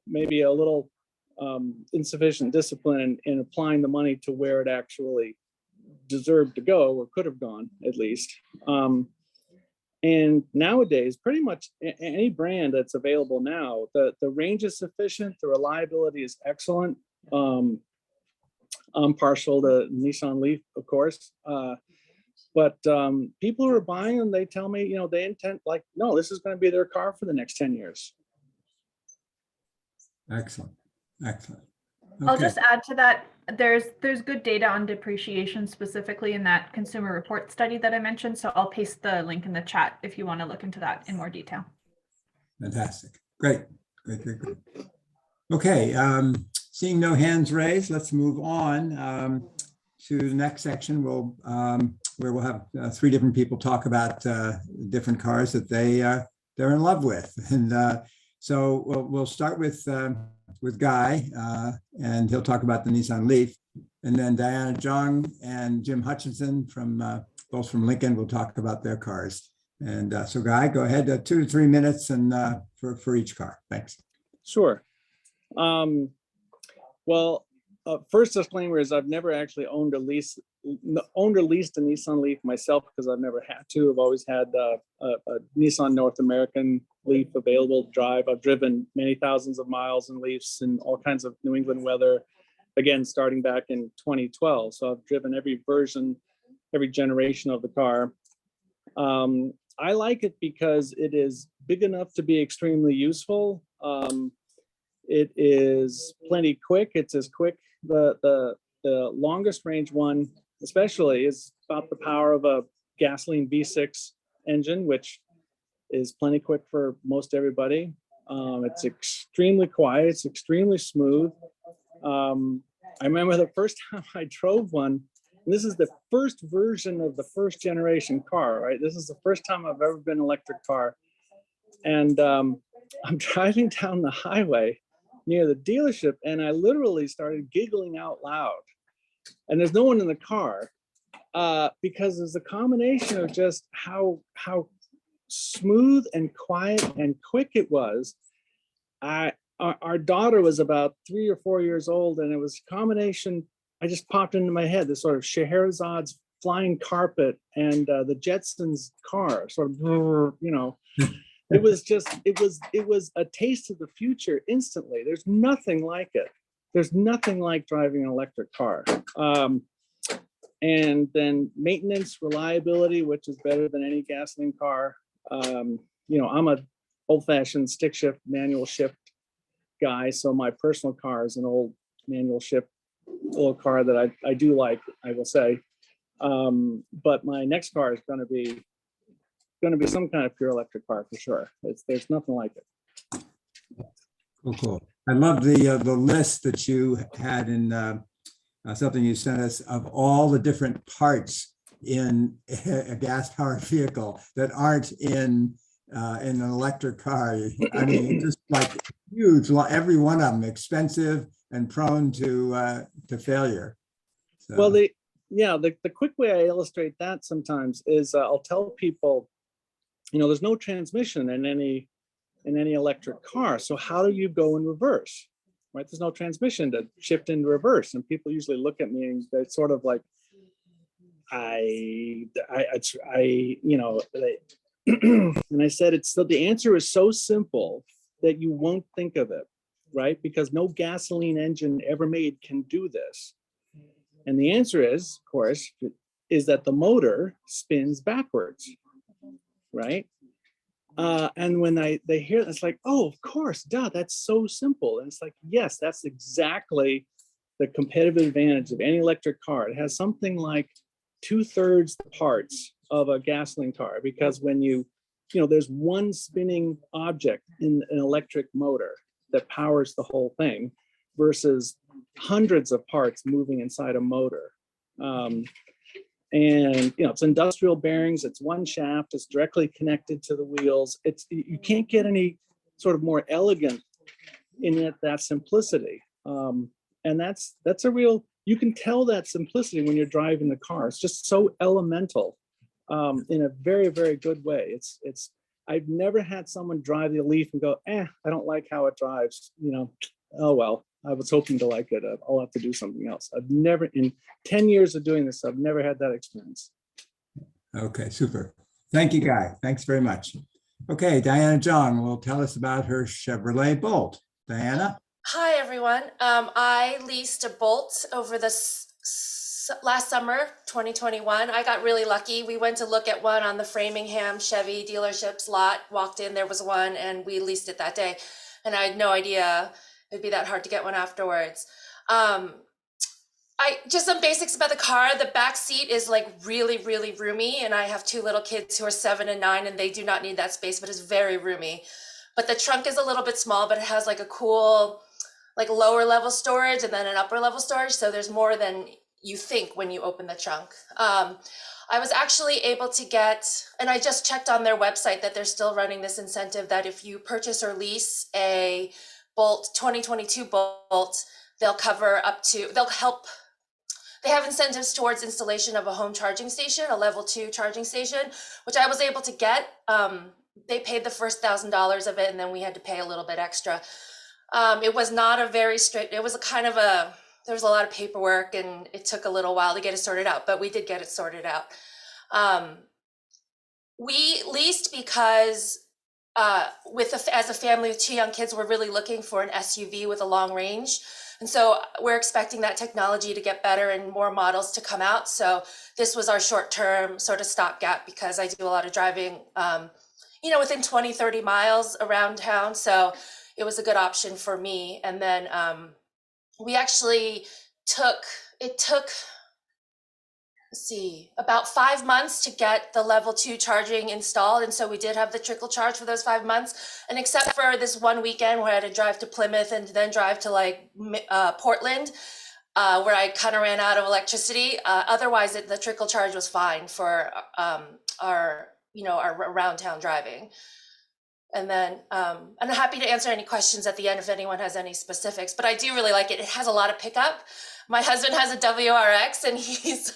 maybe a little insufficient discipline in applying the money to where it actually deserved to go, or could have gone at least. And nowadays, pretty much any brand that's available now, the range is sufficient, the reliability is excellent. I'm partial to Nissan Leaf, of course, but people who are buying them, they tell me, they intend, like, no, this is going to be their car for the next 10 years. Excellent. Excellent. I'll Okay. just add to that. There's good data on depreciation specifically in that consumer report study that I mentioned. So I'll paste the link in the chat if you want to look into that in more detail. Fantastic. Great. Great, great, great. Okay. Seeing no hands raised, let's move on to the next section. Where we'll have 3 different people talk about different cars that they're in love with. And so we'll start with Guy, and he'll talk about the Nissan Leaf. And then Diana Jung and Jim Hutchinson both from Lincoln will talk about their cars. And so Guy, go ahead, 2 to 3 minutes and for each car. Thanks. Sure. Well, first disclaimer is I've never actually owned or leased a Nissan Leaf myself, because I've never had to. I've always had a Nissan North American Leaf available to drive. I've driven many thousands of miles in Leafs in all kinds of New England weather, again, starting back in 2012. So I've driven every version, every generation of the car. I like it because it is big enough to be extremely useful. It is plenty quick. It's as quick. The longest range one, especially, is about the power of a gasoline V6 engine, which is plenty quick for most everybody. It's extremely quiet. It's extremely smooth. I remember the first time I drove one, and this is the first version of the first generation car, right? This is the first time I've ever been an electric car. And I'm driving down the highway near the dealership, and I literally started giggling out loud. And there's no one in the car, because there's a combination of just how smooth and quiet and quick it was. Our daughter was about 3 or 4 years old, and it was a combination. I just popped into my head this sort of Scheherazad's flying carpet and the Jetsons car, sort of, It was a taste of the future instantly. There's nothing like it. There's nothing like driving an electric car. And then maintenance, reliability, which is better than any gasoline car. I'm a old-fashioned stick shift, manual shift guy. So my personal car is an old manual shift little car that I do like, I will say. But my next car is going to be going to be some kind of pure electric car for sure. There's nothing like it. Cool, cool. I love the list that you had in something you sent us of all the different parts in a gas-powered vehicle that aren't in an electric car. I mean, just like huge, every one of them expensive and prone to failure. So, Well, the quick way I illustrate that sometimes is I'll tell people, there's no transmission in any electric car. So how do you go in reverse? Right? There's no transmission to shift into reverse. And people usually look at me and they're sort of like, and I said, the answer is so simple that you won't think of it, right? Because no gasoline engine ever made can do this. And the answer is, of course, is that the motor spins backwards, right? And when they hear that, it's like, oh, of course, duh, that's so simple. And it's like, yes, that's exactly the competitive advantage of any electric car. It has something like 2/3 the parts of a gasoline car, because when there's one spinning object in an electric motor that powers the whole thing versus hundreds of parts moving inside a motor. And it's industrial bearings, it's one shaft, it's directly connected to the wheels. You can't get any sort of more elegant in that simplicity. And that's a real, you can tell that simplicity when you're driving the car. It's just so elemental in a very, very good way. I've never had someone drive the Leaf and go, I don't like how it drives, oh, well, I was hoping to like it. I'll have to do something else. I've never, in 10 years of doing this, I've never had that experience. okay, super. Thank you, Guy. Thanks very much. Okay, Diana John will tell us about her Chevrolet Bolt. Diana? Hi, everyone. I leased a Bolt over this last summer, 2021. I got really lucky. We went to look at one on the Framingham Chevy dealership's lot, walked in, there was one, and we leased it that day. And I had no idea it'd be that hard to get one afterwards. Just some basics about the car. The back seat is like really, really roomy. And I have two little kids who are 7 and 9, and they do not need that space, but it's very roomy. But the trunk is a little bit small, but it has like a cool, like lower level storage and then an upper level storage. So there's more than you think when you open the trunk. I was actually able to get, and I just checked on their website that they're still running this incentive that if you purchase or lease a Bolt 2022 Bolt, they'll help. They have incentives towards installation of a home charging station, a level 2 charging station, which I was able to get. They paid the first $1,000 of it, and then we had to pay a little bit extra. It was not a very strict, it was there was a lot of paperwork, and it took a little while to get it sorted out, but we did get it sorted out. We leased because as a family with 2 young kids, we're really looking for an SUV with a long range. And so we're expecting that technology to get better and more models to come out. So this was our short-term sort of stopgap, because I do a lot of driving, within 20, 30 miles around town. So it was a good option for me. And then we actually took about 5 months to get the level 2 charging installed. And so we did have the trickle charge for those 5 months. And except for this one weekend where I had to drive to Plymouth and then drive to Portland, where I kind of ran out of electricity. Otherwise, the trickle charge was fine for our around town driving. And then I'm happy to answer any questions at the end if anyone has any specifics, but I do really like it. It has a lot of pickup. My husband has a WRX, and it's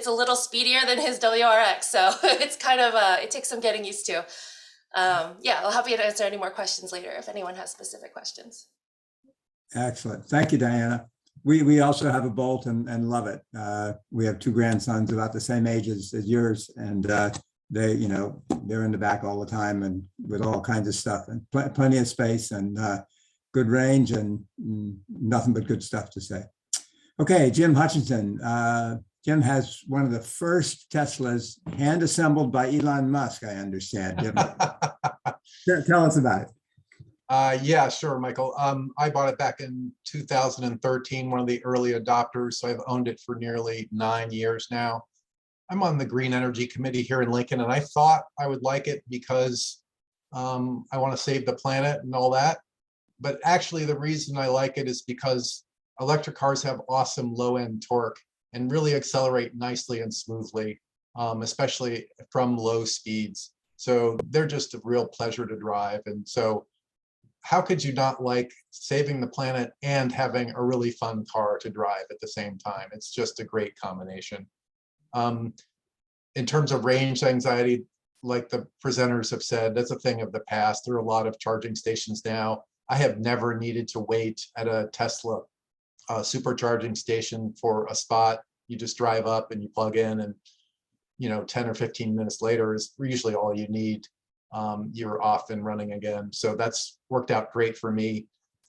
a little speedier than his WRX. So it's kind of, it takes some getting used to. I'll happy to answer any more questions later if anyone has specific questions. Excellent. Thank you, Diana. We also have a Bolt and love it. We have 2 grandsons about the same age as yours, and they're in the back all the time and with all kinds of stuff, and plenty of space and good range and nothing but good stuff to say. Okay, Jim Hutchinson. Jim has one of the first Teslas hand assembled by Elon Musk, I understand. Jim. Tell us about it. Yeah, sure, Michael. I bought it back in 2013, one of the early adopters. So I've owned it for nearly 9 years now. I'm on the Green Energy Committee here in Lincoln, and I thought I would like it because I want to save the planet and all that. But actually, the reason I like it is because electric cars have awesome low-end torque and really accelerate nicely and smoothly, especially from low speeds. So they're just a real pleasure to drive. And so how could you not like saving the planet and having a really fun car to drive at the same time? It's just a great combination. In terms of range anxiety, like the presenters have said, that's a thing of the past. There are a lot of charging stations now. I have never needed to wait at a Tesla supercharging station for a spot. You just drive up and you plug in, and 10 or 15 minutes later is usually all you need. You're off and running again. So that's worked out great for me.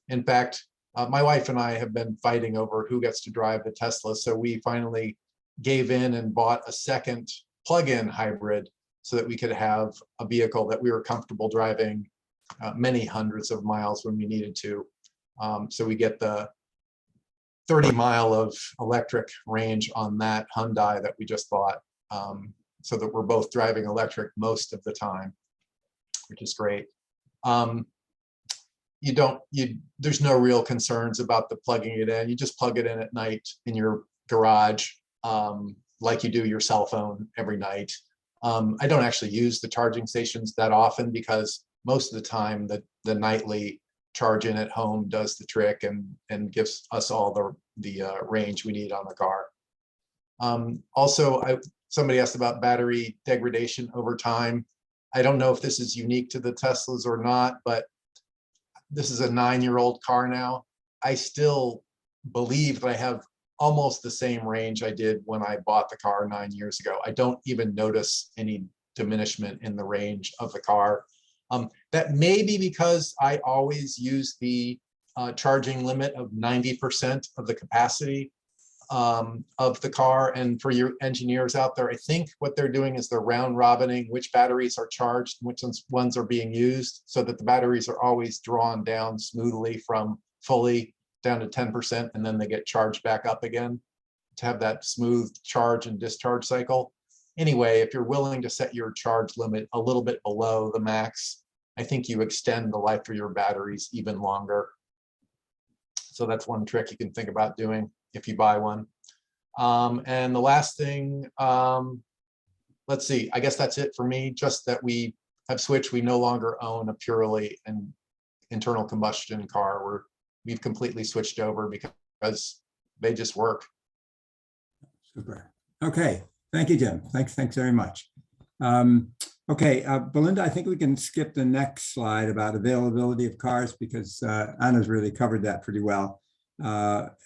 In fact, my wife and I have been fighting over who gets to drive the Tesla. So we finally gave in and bought a second plug-in hybrid so that we could have a vehicle that we were comfortable driving many hundreds of miles when we needed to. So we get the 30-mile of electric range on that Hyundai that we just bought, so that we're both driving electric most of the time, which is great. There's no real concerns about the plugging it in. You just plug it in at night in your garage, like you do your cell phone every night. I don't actually use the charging stations that often because most of the time the nightly charge in at home does the trick and gives us all the range we need on the car. Also, somebody asked about battery degradation over time. I don't know if this is unique to the Teslas or not, but this is a 9-year-old car now. I still believe that I have almost the same range I did when I bought the car 9 years ago. I don't even notice any diminishment in the range of the car. That may be because I always use the charging limit of 90% of the capacity of the car. And for your engineers out there, I think what they're doing is they're round robining which batteries are charged, which ones are being used, so that the batteries are always drawn down smoothly from fully down to 10%, and then they get charged back up again to have that smooth charge and discharge cycle. Anyway, if you're willing to set your charge limit a little bit below the max, I think you extend the life of your batteries even longer. So that's one trick you can think about doing if you buy one. And the last thing, let's see, I guess that's it for me, just that we have switched. We no longer own a purely an internal combustion car. We've completely switched over because they just work. Super. Okay. Thank you, Jim. Thanks very much. Okay, Belinda, I think we can skip the next slide about availability of cars because Anna's really covered that pretty well.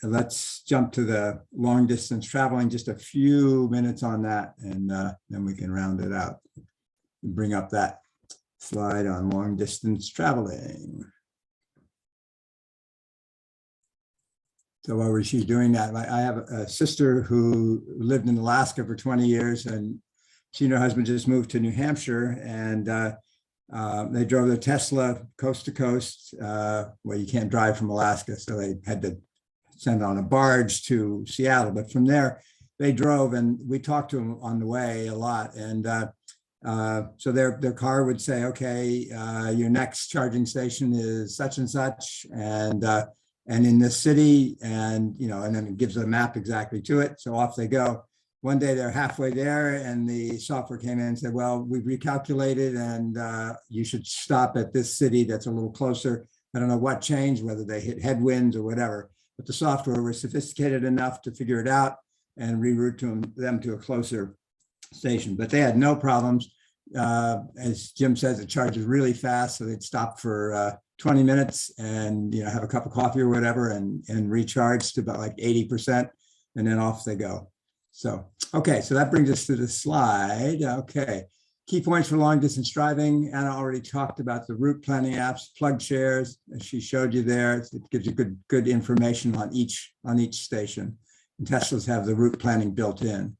Let's jump to the long distance traveling, just a few minutes on that, and then we can round it out and bring up that slide on long distance traveling. So while she's doing that, I have a sister who lived in Alaska for 20 years, and she and her husband just moved to New Hampshire, and they drove their Tesla coast to coast. Well, you can't drive from Alaska, so they had to send it on a barge to Seattle. But from there, they drove, and we talked to them on the way a lot. And so their car would say, okay, your next charging station is such and such, and in this city, and and then it gives a map exactly to it. So off they go. One day they're halfway there, and the software came in and said, well, we've recalculated, and you should stop at this city that's a little closer. I don't know what changed, whether they hit headwinds or whatever, but the software was sophisticated enough to figure it out and reroute them to a closer station. But they had no problems. As Jim says, it charges really fast, so they'd stop for 20 minutes and have a cup of coffee or whatever, and recharge to about like 80%, and then off they go. So, okay, so that brings us to the slide. Okay, key points for long distance driving. Anna already talked about the route planning apps, plug shares, as she showed you there. It gives you good information on each station. And Teslas have the route planning built in.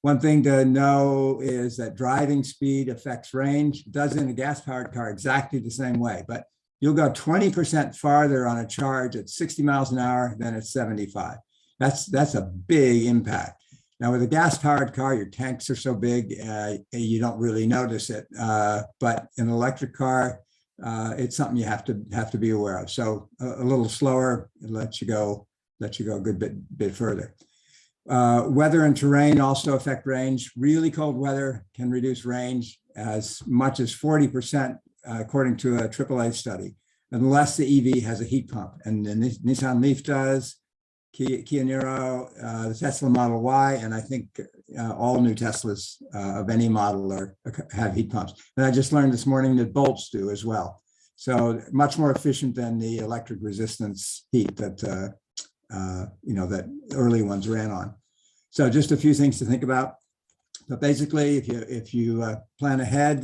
One thing to know is that driving speed affects range. It does in a gas-powered car exactly the same way, but you'll go 20% farther on a charge at 60 miles an hour than at 75. That's a big impact. Now with a gas-powered car, your tanks are so big, you don't really notice it. But in an electric car, it's something you have to be aware of. So a little slower, it lets you go a good bit further. Weather and terrain also affect range. Really cold weather can reduce range as much as 40%, according to a AAA study, unless the EV has a heat pump. And the Nissan Leaf does, Kia Niro, the Tesla Model Y, and I think all new Teslas of any model have heat pumps. And I just learned this morning that Bolts do as well. So much more efficient than the electric resistance heat that that early ones ran on. So just a few things to think about. But basically, if you plan ahead,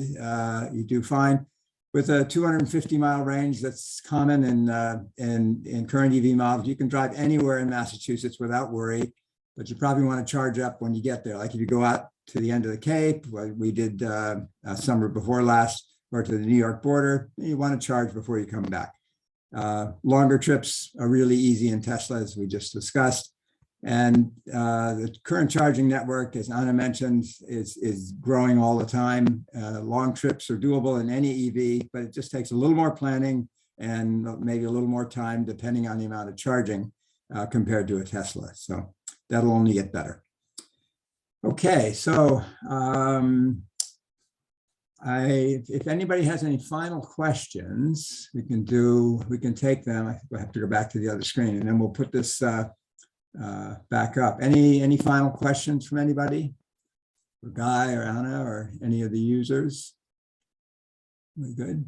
you do fine. With a 250-mile range that's common in current EV models, you can drive anywhere in Massachusetts without worry, but you probably want to charge up when you get there. Like if you go out to the end of the Cape, what we did summer before last, or to the New York border, you want to charge before you come back. Longer trips are really easy in Tesla, as we just discussed. And the current charging network, as Anna mentioned, is growing all the time. Long trips are doable in any EV, but it just takes a little more planning and maybe a little more time, depending on the amount of charging compared to a Tesla. So that'll only get better. Okay, so if anybody has any final questions, we can take them. I think we'll have to go back to the other screen, and then we'll put this back up. Any final questions from anybody? For Guy or Anna or any of the users? We good?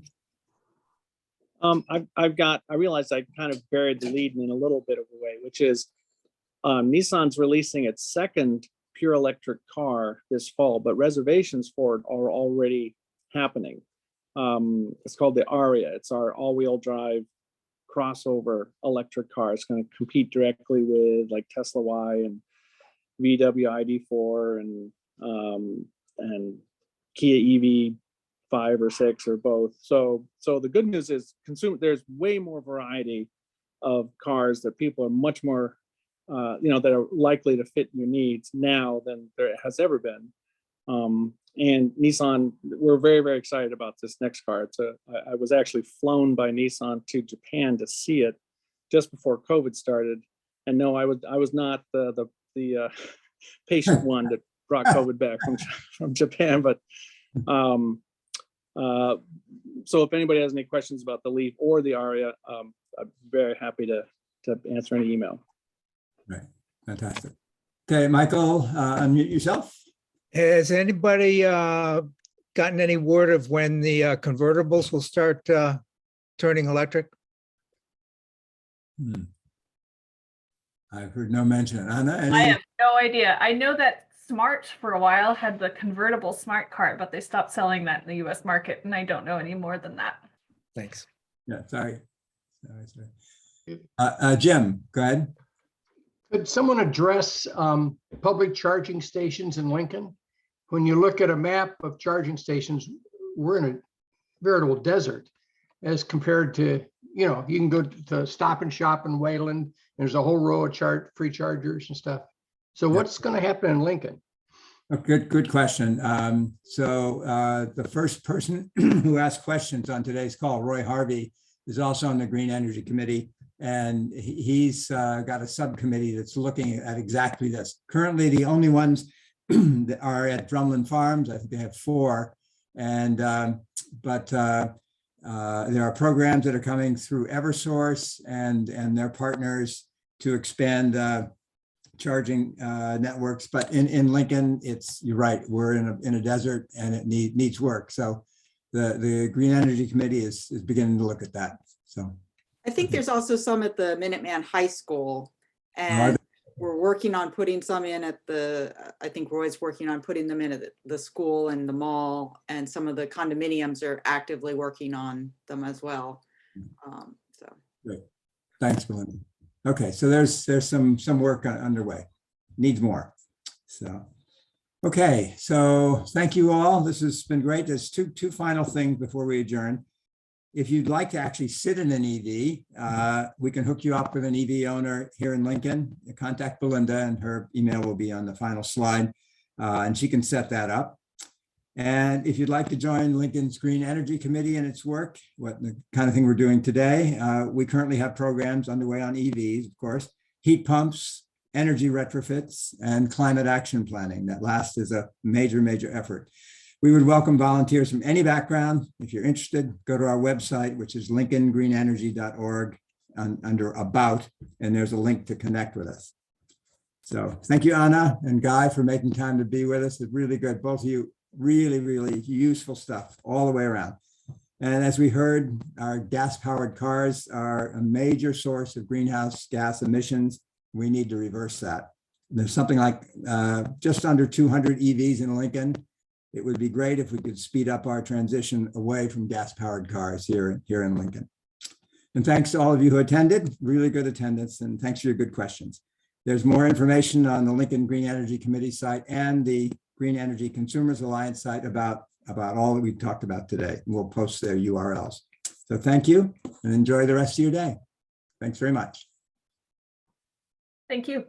I realized I kind of buried the lead in a little bit of a way, which is Nissan's releasing its second pure electric car this fall, but reservations for it are already happening. It's called the Aria. It's our all-wheel drive crossover electric car. It's going to compete directly with like Tesla Y and VW ID4 and Kia EV5 or 6 or both. So the good news is there's way more variety of cars that people are much more that are likely to fit your needs now than there has ever been. And Nissan, we're very, very excited about this next car. I was actually flown by Nissan to Japan to see it just before COVID started. And no, I was not the patient one that brought COVID back from Japan. But so if anybody has any questions about the Leaf or the Aria, I'm very happy to answer any email. Right, fantastic. Okay, Michael, unmute yourself. Has anybody gotten any word of when the convertibles will start turning electric? I've heard no mention. Anna, I have no idea. I know that Smart for a while had the convertible Smart car, but they stopped selling that in the US market, and I don't know any more than that. Thanks. Yeah, sorry. Jim, go ahead. Could someone address public charging stations in Lincoln? When you look at a map of charging stations, we're in a veritable desert as compared to, you can go to Stop and Shop in Wayland. There's a whole row of free chargers and stuff. So what's going to happen in Lincoln? Oh, good question. So the first person who asked questions on today's call, Roy Harvey, is also on the Green Energy Committee. And he's got a subcommittee that's looking at exactly this. Currently, the only ones that are at Drumlin Farms, I think they have 4. And but there are programs that are coming through Eversource and their partners to expand charging networks. But in Lincoln, you're right, we're in a desert and it needs work. So the Green Energy Committee is beginning to look at that. So. I think there's also some at the Minuteman High School, and we're working on putting some in at I think Roy's working on putting them in at the school and the mall, and some of the condominiums are actively working on them as well. So great. Thanks, Belinda. Okay, so there's some work underway. Needs more. So okay, so thank you all. This has been great. There's two final things before we adjourn. If you'd like to actually sit in an EV, we can hook you up with an EV owner here in Lincoln. Contact Belinda, and her email will be on the final slide, and she can set that up. And if you'd like to join Lincoln's Green Energy Committee and its work, what the kind of thing we're doing today, we currently have programs underway on EVs, of course, heat pumps, energy retrofits, and climate action planning. That last is a major, major effort. We would welcome volunteers from any background. If you're interested, go to our website, which is lincolngreenenergy.org under About, and there's a link to connect with us. So thank you, Anna and Guy, for making time to be with us. It's really good. Both of you, really, really useful stuff all the way around. And as we heard, our gas-powered cars are a major source of greenhouse gas emissions. We need to reverse that. There's something like just under 200 EVs in Lincoln. It would be great if we could speed up our transition away from gas-powered cars here in Lincoln. And thanks to all of you who attended, really good attendance, and thanks for your good questions. There's more information on the Lincoln Green Energy Committee site and the Green Energy Consumers Alliance site about all that we've talked about today. We'll post their URLs. So thank you and enjoy the rest of your day. Thanks very much. Thank you.